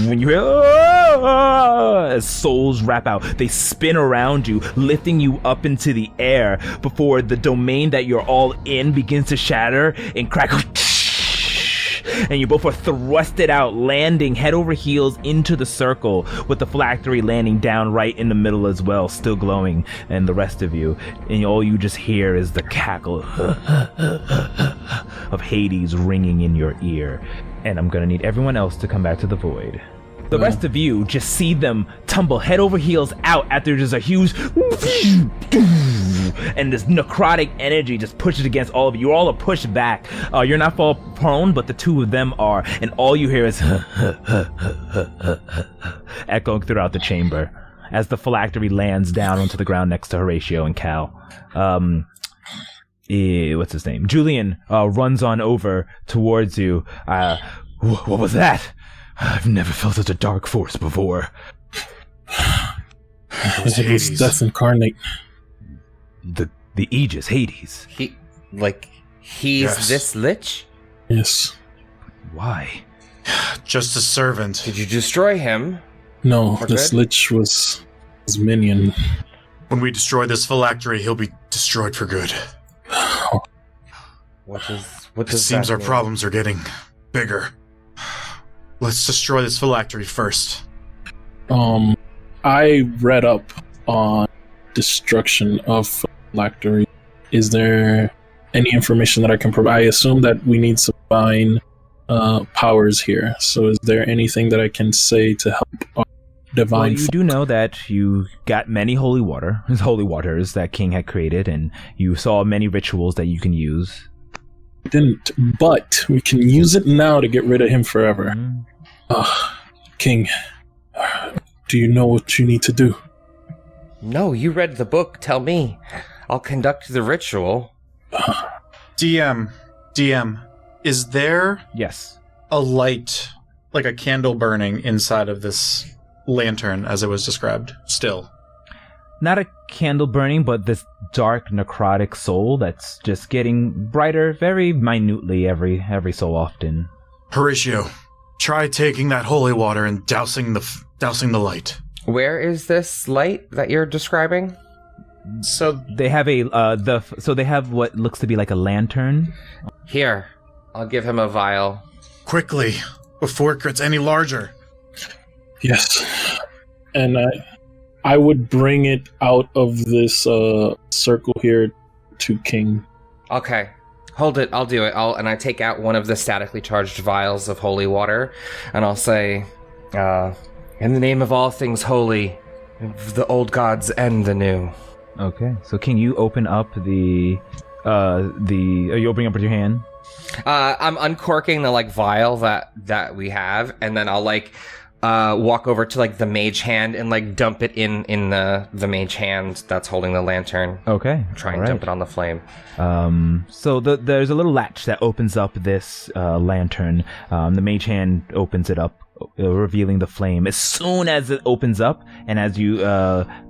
When you hear as souls wrap out, they spin around you, lifting you up into the air before the domain that you're all in begins to shatter and crack. And you both are thrusted out, landing head over heels into the circle, with the phylactery landing down right in the middle as well, still glowing, and the rest of you. And all you just hear is the cackle of Hades ringing in your ear. And I'm gonna need everyone else to come back to the void. The rest of you just see them tumble head over heels out after there's a huge and this necrotic energy just pushes against all of you. You all are pushed back. You're not fall prone, but the two of them are, and all you hear is echoing throughout the chamber as the phylactery lands down onto the ground next to Horatio and Cal. What's his name? Julian runs on over towards you. What was that? I've never felt such a dark force before. It was death incarnate. The Aegis, Hades. He's Yes. this lich? Yes. Why? Just a servant. Did you destroy him? No, We're this good? lich was his minion. When we destroy this phylactery, he'll be destroyed for good. What It does seems that our mean? problems are getting bigger. Let's destroy this phylactery first. I read up on destruction of phylactery. Is there any information that I can provide. I assume that we need some divine powers here. So is there anything that I can say to help our divine? Well, you do know that you got many holy waters that King had created, and you saw many rituals that you can use. Didn't, but we can use it now to get rid of him forever. King, do you know what you need to do? No, you read the book. Tell me. I'll conduct the ritual. DM, is there Yes. a light, like a candle burning inside of this lantern as it was described still? Not a candle burning, but this dark necrotic soul that's just getting brighter very minutely every so often. Horatio, try taking that holy water and dousing the light. Where is this light that you're describing? So They have they have what looks to be like a lantern. Here, I'll give him a vial. quickly, before it gets any larger. Yes. And I would bring it out of this circle here to King. Okay. Hold it, I'll do it. And I take out one of the statically charged vials of holy water, and I'll say, in the name of all things holy, the old gods and the new. Okay, so King, you open up are you opening up with your hand? I'm uncorking the vial that we have, and then I'll walk over to the mage hand and dump it in the mage hand that's holding the lantern. Okay, Try and dump it on the flame. So there's a little latch that opens up this lantern. The mage hand opens it up, revealing the flame. As soon as it opens up, and as you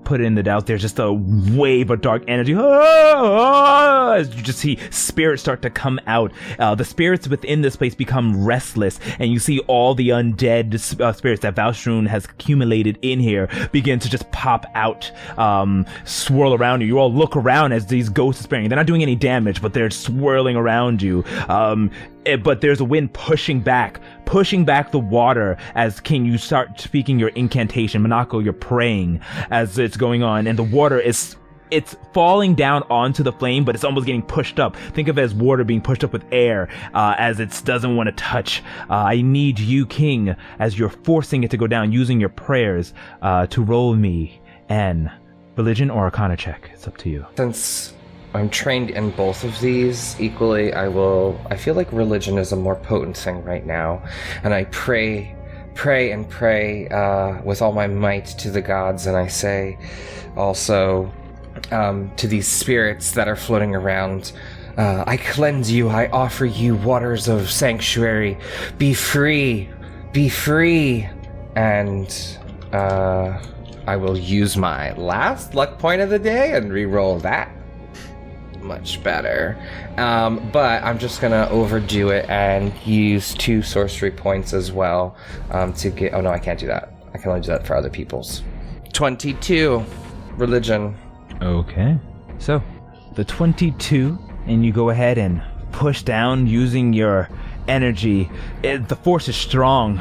put it in the douse, there's just a wave of dark energy. As you just see spirits start to come out. The spirits within this place become restless, and you see all the undead spirits that Val'sharun has accumulated in here begin to just pop out, swirl around you. You all look around as these ghosts are sparing. They're not doing any damage, but they're swirling around you. But there's a wind pushing back the water as King, you start speaking your incantation. Monako, you're praying as it's going on, and the water it's falling down onto the flame, but it's almost getting pushed up. Think of it as water being pushed up with air as it doesn't want to touch. I need you, King, as you're forcing it to go down, using your prayers to roll me an religion or arcana check. It's up to you. Since I'm trained in both of these equally, I feel like religion is a more potent thing right now, and I pray with all my might to the gods, and I say also to these spirits that are floating around, I cleanse you, I offer you waters of sanctuary, be free, and I will use my last luck point of the day and re-roll that. Much better. But I'm just gonna overdo it and use 2 sorcery points as well to get... Oh no, I can't do that. I can only do that for other people's. 22. Religion. Okay. So, the 22, and you go ahead and push down using your energy. The force is strong.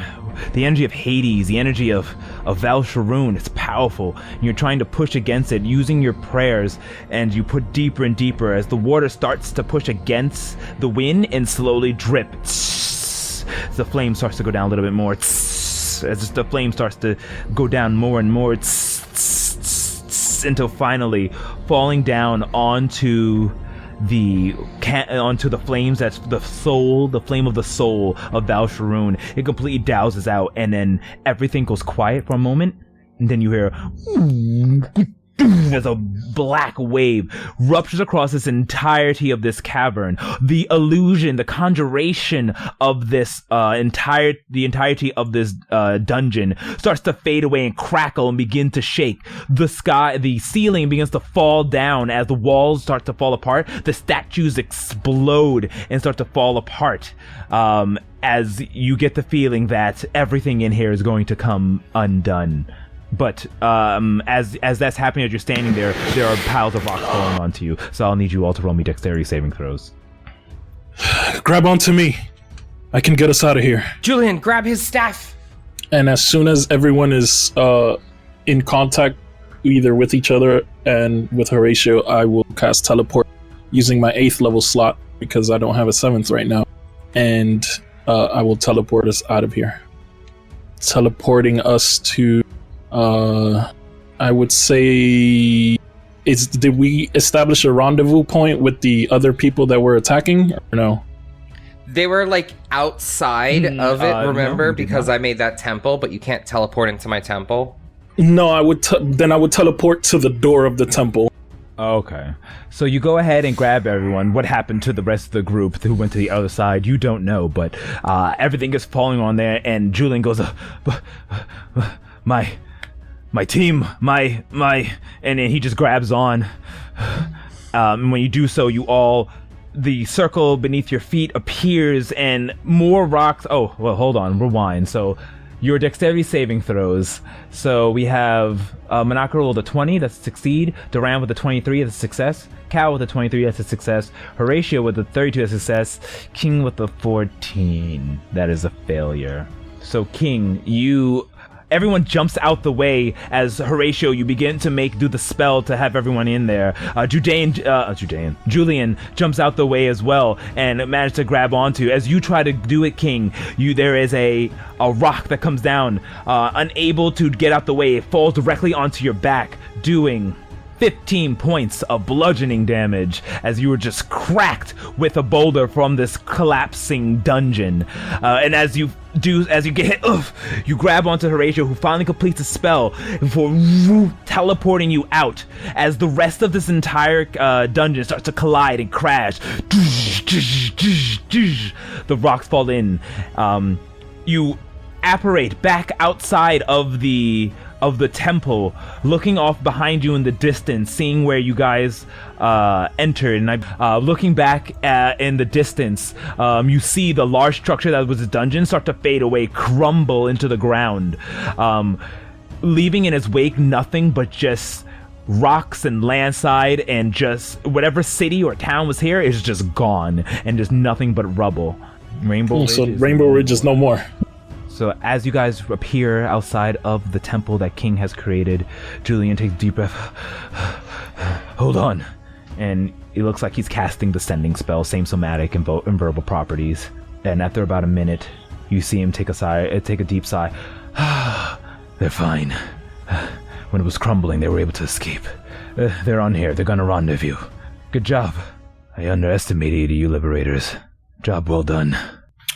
The energy of Hades, the energy of Val'sharun, it's powerful. And you're trying to push against it using your prayers, and you put deeper and deeper as the water starts to push against the wind and slowly drip. The flame starts to go down a little bit more. As the flame starts to go down more and more, until finally falling down onto the flames. That's the flame of the soul of Val'sharun. It completely douses out, and then everything goes quiet for a moment, and then you hear as a black wave ruptures across this entirety of this cavern. The illusion, the conjuration of this the entirety of this dungeon starts to fade away and crackle and begin to shake. The ceiling begins to fall down as the walls start to fall apart. The statues explode and start to fall apart. As you get the feeling that everything in here is going to come undone. But as that's happening, as you're standing there are piles of rocks falling onto you. So I'll need you all to roll me dexterity saving throws. Grab onto me. I can get us out of here. Julian, grab his staff. And as soon as everyone is in contact, either with each other and with Horatio, I will cast teleport using my 8th level slot because I don't have a 7th right now. And I will teleport us out of here. Teleporting us to, I would say, did we establish a rendezvous point with the other people that were attacking, or no? They were like outside of it, remember? No, because I made that temple, but you can't teleport into my temple. No, I would teleport to the door of the temple. Okay. So you go ahead and grab everyone. What happened to the rest of the group who went to the other side, you don't know, but everything is falling on there, and Julian goes, my team, my, and then he just grabs on. When you do so, the circle beneath your feet appears, and more rocks. Oh, well, hold on, rewind. So your dexterity saving throws. So we have Manaka rolled a 20, that's a succeed. Duran with a 23, that's a success. Cal with a 23, that's a success. Horatio with a 32, that's a success. King with a 14, that is a failure. So King, everyone jumps out the way as Horatio, you begin to do the spell to have everyone in there. Julian jumps out the way as well and manages to grab onto. As you try to do it, King, there is a rock that comes down. Unable to get out the way, it falls directly onto your back, doing 15 points of bludgeoning damage as you were just cracked with a boulder from this collapsing dungeon. And as you get hit, you grab onto Horatio, who finally completes the spell before teleporting you out as the rest of this entire dungeon starts to collide and crash. The rocks fall in. You apparate back outside of the temple, looking off behind you in the distance, seeing where you guys entered, and looking back in the distance, you see the large structure that was a dungeon start to fade away, crumble into the ground, leaving in its wake nothing but just rocks and landside, and just whatever city or town was here is just gone, and just nothing but rubble. Rainbow Ridge is no more. So as you guys appear outside of the temple that King has created, Julian takes a deep breath. Hold on. And it looks like he's casting the sending spell, same somatic and verbal properties. And after about a minute, you see him take a deep sigh. They're fine. When it was crumbling, they were able to escape. They're on here. They're gonna rendezvous. Good job. I underestimated you liberators. Job well done.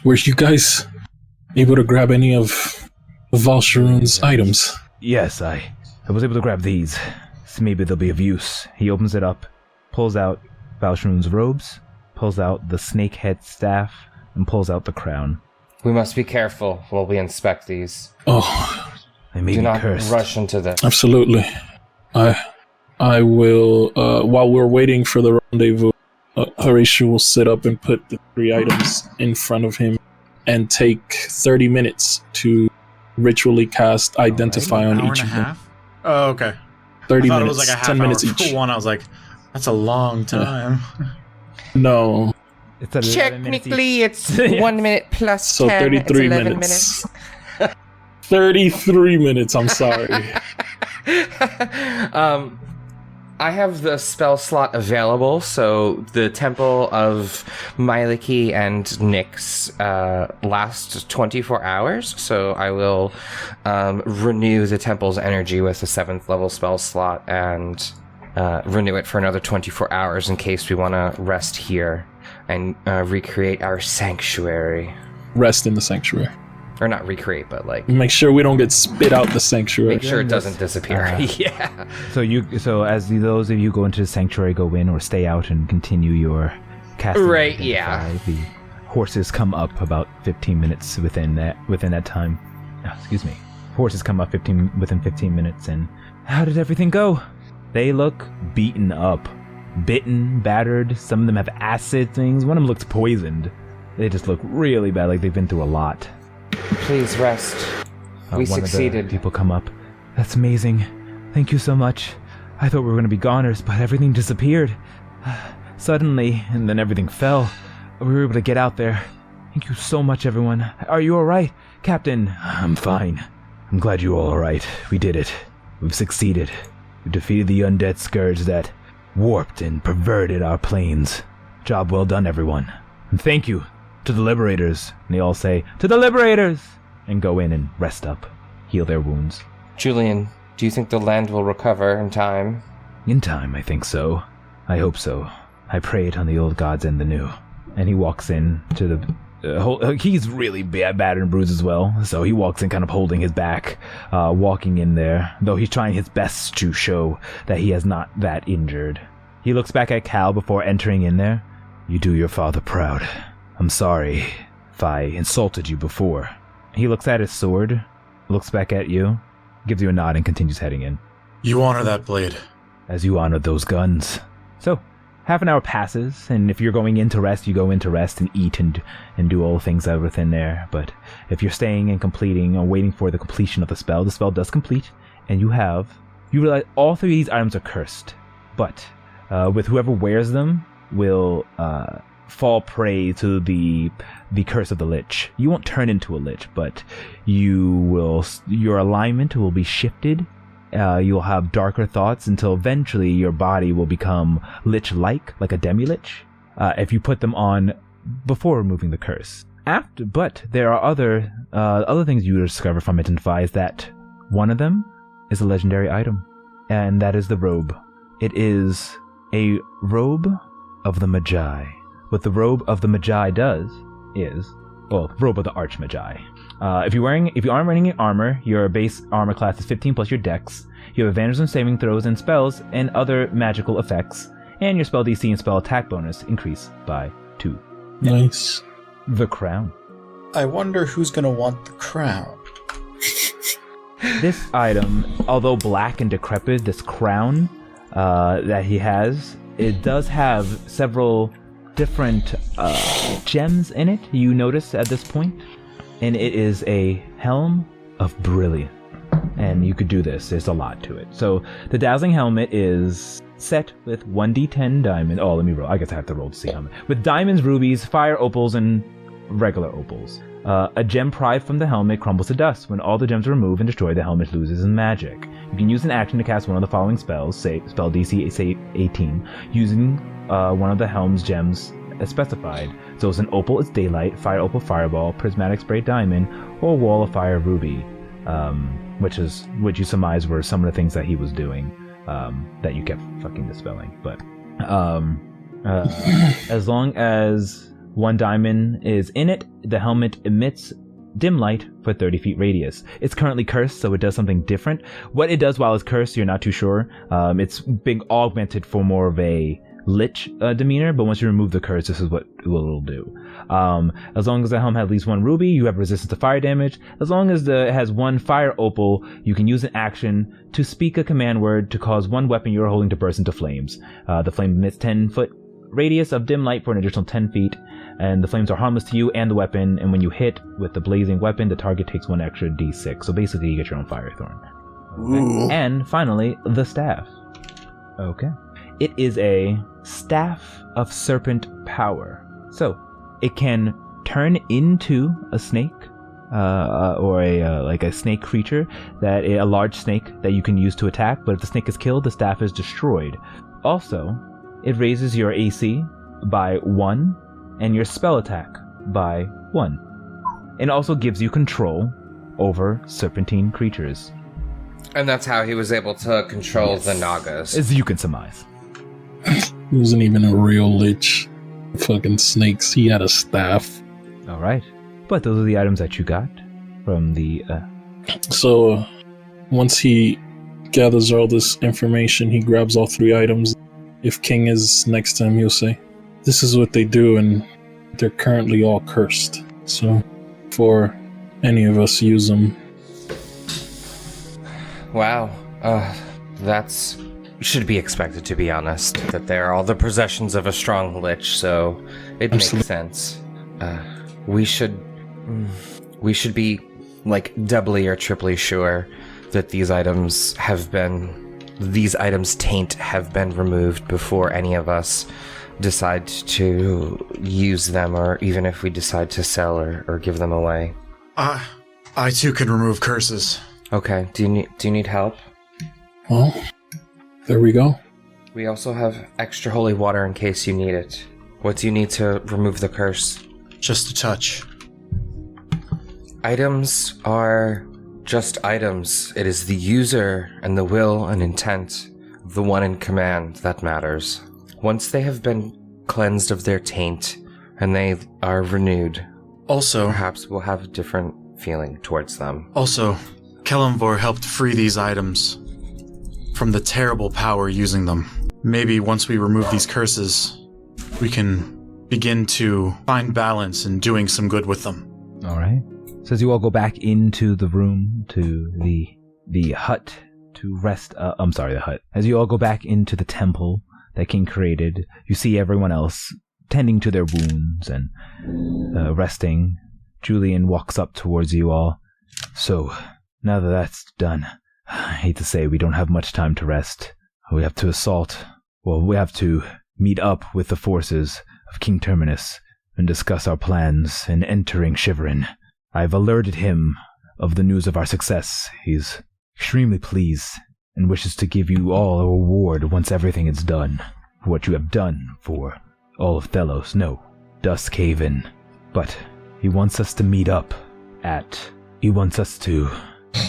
Were you guys able to grab any of Val'sharun's items? Yes, I was able to grab these. So maybe they'll be of use. He opens it up, pulls out Val'sharun's robes, pulls out the snake head staff, and pulls out the crown. We must be careful while we inspect these. Oh, They may Do be not cursed. rush into this. absolutely. I will, while we're waiting for the rendezvous, Horatio will sit up and put the 3 items in front of him and take 30 minutes to ritually cast Identify on Hour each and a of them. half? Oh, okay. 30 I thought minutes, it was like a half 10 hour minutes for each. one. I was like, that's a long time. No, It's 11 minutes each. Technically, it's 1 minute plus so 10. 33 it's 11 minutes. 33 minutes, I'm sorry. I have the spell slot available, so the Temple of Myliki and Nyx last 24 hours, so I will renew the temple's energy with a 7th level spell slot and renew it for another 24 hours in case we want to rest here and recreate our sanctuary. Rest in the sanctuary. Or not recreate, but like Make sure we don't get spit out the sanctuary. make sure it doesn't disappear. Yeah. So as those of you go into the sanctuary, go in or stay out and continue your casting. Right, Identify, yeah. The horses come up about 15 minutes within that time. Oh, excuse me. Horses come up within 15 minutes, and how did everything go? They look beaten up, bitten, battered. Some of them have acid things. One of them looks poisoned. They just look really bad, like they've been through a lot. Please rest. We One of succeeded. the people come up. That's amazing. Thank you so much. I thought we were going to be goners, but everything disappeared. Suddenly, and then everything fell. We were able to get out there. Thank you so much, everyone. Are you alright, Captain? I'm fine. I'm glad you're all alright. We did it. We've succeeded. We defeated the undead scourge that warped and perverted our planes. Job well done, everyone. And thank you to the Liberators. And they all say, "To the Liberators!" and go in and rest up, heal their wounds. Julian, do you think the land will recover in time? In time, I think so. I hope so. I pray it on the old gods and the new. And he walks in to the... he's really battered and bruised as well, so he walks in kind of holding his back, walking in there, though he's trying his best to show that he is not that injured. He looks back at Cal before entering in there. "You do your father proud. I'm sorry if I insulted you before." He looks at his sword, looks back at you, gives you a nod, and continues heading in. You honor that blade. As you honored those guns. So, half an hour passes, and if you're going in to rest, you go in to rest and eat and do all the things that are within there. But if you're staying and completing or waiting for the completion of the spell does complete, and you realize all three of these items are cursed. But with whoever wears them will fall prey to the curse of the Lich. You won't turn into a Lich, but your alignment will be shifted. You'll have darker thoughts until eventually your body will become Lich-like, like a demi-Lich, if you put them on before removing the curse. But there are other things you discover from Identify is that one of them is a legendary item, and that is the robe. It is a robe of the Magi. What the robe of the Magi does is, robe of the Arch-Magi. If you aren't wearing armor, your base armor class is 15 plus your dex. You have advantage on saving throws and spells and other magical effects, and your spell DC and spell attack bonus increase by 2. Nice. The crown. I wonder who's gonna want the crown. This item, although black and decrepit, this crown that he has, it does have several different gems in it, you notice at this point. And it is a helm of brilliance. And you could do this. There's a lot to it. So the dazzling helmet is set with 1d10 diamond. Oh, let me roll. I guess I have to roll to see helmet. With diamonds, rubies, fire opals, and regular opals. A gem pried from the helmet crumbles to dust. When all the gems are removed and destroyed, the helmet loses its magic. You can use an action to cast one of the following spells, say spell DC say 18, using one of the helm's gems as specified. So it's an opal, it's daylight, fire opal, fireball, prismatic spray diamond, or wall of fire ruby, which you surmise were some of the things that he was doing that you kept fucking dispelling. But as long as one diamond is in it, the helmet emits dim light for 30 feet radius. It's currently cursed, so it does something different. What it does while it's cursed, you're not too sure. It's being augmented for more of a Lich demeanor, but once you remove the curse, this is what it'll do. As long as the helm has at least one ruby, you have resistance to fire damage. As long as it has one fire opal, you can use an action to speak a command word to cause one weapon you're holding to burst into flames. The flame emits 10-foot radius of dim light for an additional 10 feet, and the flames are harmless to you and the weapon, and when you hit with the blazing weapon, the target takes one extra d6. So basically, you get your own fire thorn. Okay. And finally, the staff. Okay. It is a staff of serpent power. So, it can turn into a snake, or a snake creature, a large snake that you can use to attack, but if the snake is killed, the staff is destroyed. Also, it raises your AC by 1, and your spell attack by 1. It also gives you control over serpentine creatures. And that's how he was able to control the Nagas. As you can surmise. He wasn't even a real lich. Fucking snakes. He had a staff. Alright. But those are the items that you got from the... So, once he gathers all this information, he grabs all 3 items. If King is next to him, he'll say, "This is what they do, and they're currently all cursed. So, before any of us use them..." Wow. That's... should be expected, to be honest, that they're all the possessions of a strong lich, so it makes sense. We should be, doubly or triply sure that these items taint have been removed before any of us decide to use them, or even if we decide to sell or give them away. I too can remove curses. Okay, do you need help? Well, there we go. We also have extra holy water in case you need it. What do you need to remove the curse? Just a touch. Items are just items. It is the user and the will and intent of the one in command that matters. Once they have been cleansed of their taint and they are renewed, Also, perhaps we'll have a different feeling towards them. Also, Kelemvor helped free these items from the terrible power using them. Maybe once we remove these curses, we can begin to find balance in doing some good with them. All right. So as you all go back into the room, to the hut to rest, the hut. As you all go back into the temple that King created, you see everyone else tending to their wounds and resting. Julian walks up towards you all. So, now that that's done, I hate to say we don't have much time to rest. We have to we have to meet up with the forces of King Terminus and discuss our plans in entering Shiverin. I've alerted him of the news of our success. He's extremely pleased and wishes to give you all a reward once everything is done for what you have done for all of Thelos. No, Duskhaven. But he wants us to meet up he wants us to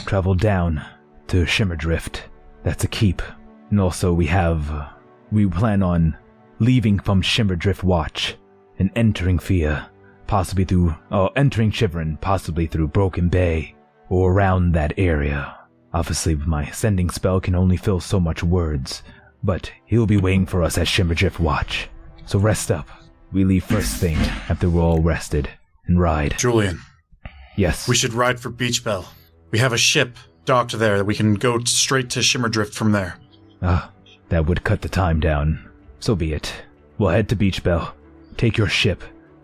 travel down to Shimmerdrift. That's a keep. And also we plan on leaving from Shimmerdrift Watch and entering Fia, entering Shiverin, possibly through Broken Bay or around that area. Obviously, my sending spell can only fill so much words, but he'll be waiting for us at Shimmerdrift Watch. So rest up. We leave first thing after we're all rested and ride. Julian. Yes. We should ride for Beach Bell. We have a ship docked there that we can go straight to Shimmerdrift from there. That would cut the time down. So be it. We'll head to Beach Bell. Take your ship.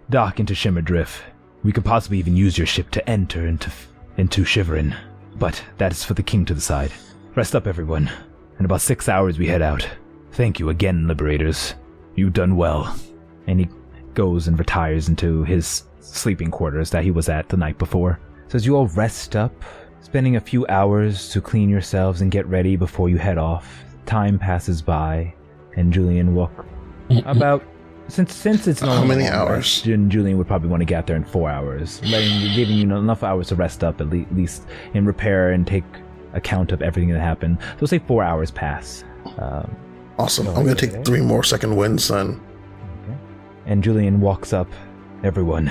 Dock into Shimmerdrift. We could possibly even use your ship to enter into Shiverin. But that is for the king to decide. Rest up, everyone. In about 6 hours we head out. Thank you again, Liberators. You've done well. And he goes and retires into his sleeping quarters that he was at the night before. So as you all rest up, spending a few hours to clean yourselves and get ready before you head off, time passes by, and Julian about since it's how many hours? Julian would probably want to get out there in 4 hours, giving you enough hours to rest up at least and repair and take account of everything that happened. So say 4 hours pass. Awesome. I'm going to take 3 more second winds then. Okay. And Julian walks up. Everyone,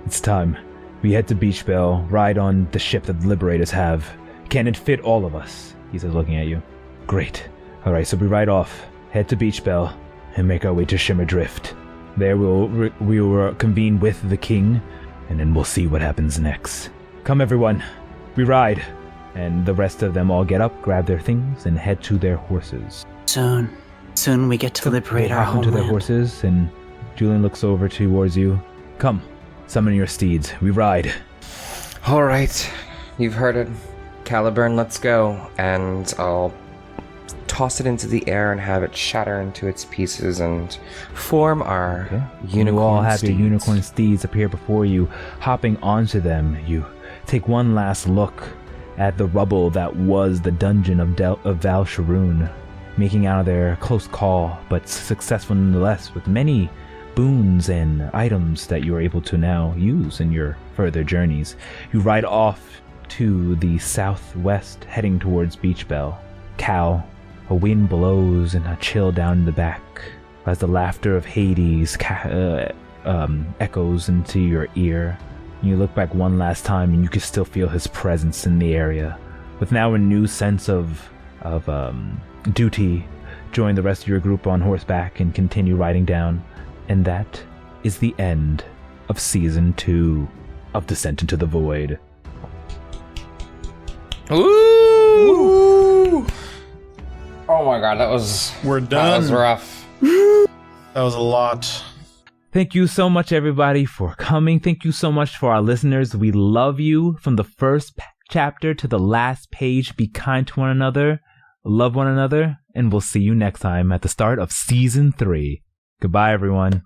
it's time. We head to Beach Bell, ride on the ship that the Liberators have. Can it fit all of us? He says, looking at you. Great. All right, so we ride off, head to Beach Bell, and make our way to Shimmerdrift. There we will convene with the king, and then we'll see what happens next. Come, everyone. We ride. And the rest of them all get up, grab their things, and head to their horses. Soon we get to liberate our homeland. To their horses, and Julian looks over towards you. Come, summon your steeds. We ride. All right, you've heard it. Caliburn, let's go. And I'll toss it into the air and have it shatter into its pieces and form our unicorn You all have steeds. your unicorn steeds appear before you. Hopping onto them, you take one last look at the rubble that was the dungeon of Val'sharun, making out of their close call, but successful nonetheless, with many boons and items that you are able to now use in your further journeys. You ride off to the southwest, heading towards Beach Bell. Cal, a wind blows and a chill down in the back as the laughter of Hades echoes into your ear. You look back one last time and you can still feel his presence in the area. With now a new sense of duty, join the rest of your group on horseback and continue riding down. And that is the end of Season 2 of Descent into the Void. Ooh! Oh my god, We're done. That was rough. That was a lot. Thank you so much, everybody, for coming. Thank you so much for our listeners. We love you from the first chapter to the last page. Be kind to one another, love one another, and we'll see you next time at the start of Season 3. Goodbye, everyone.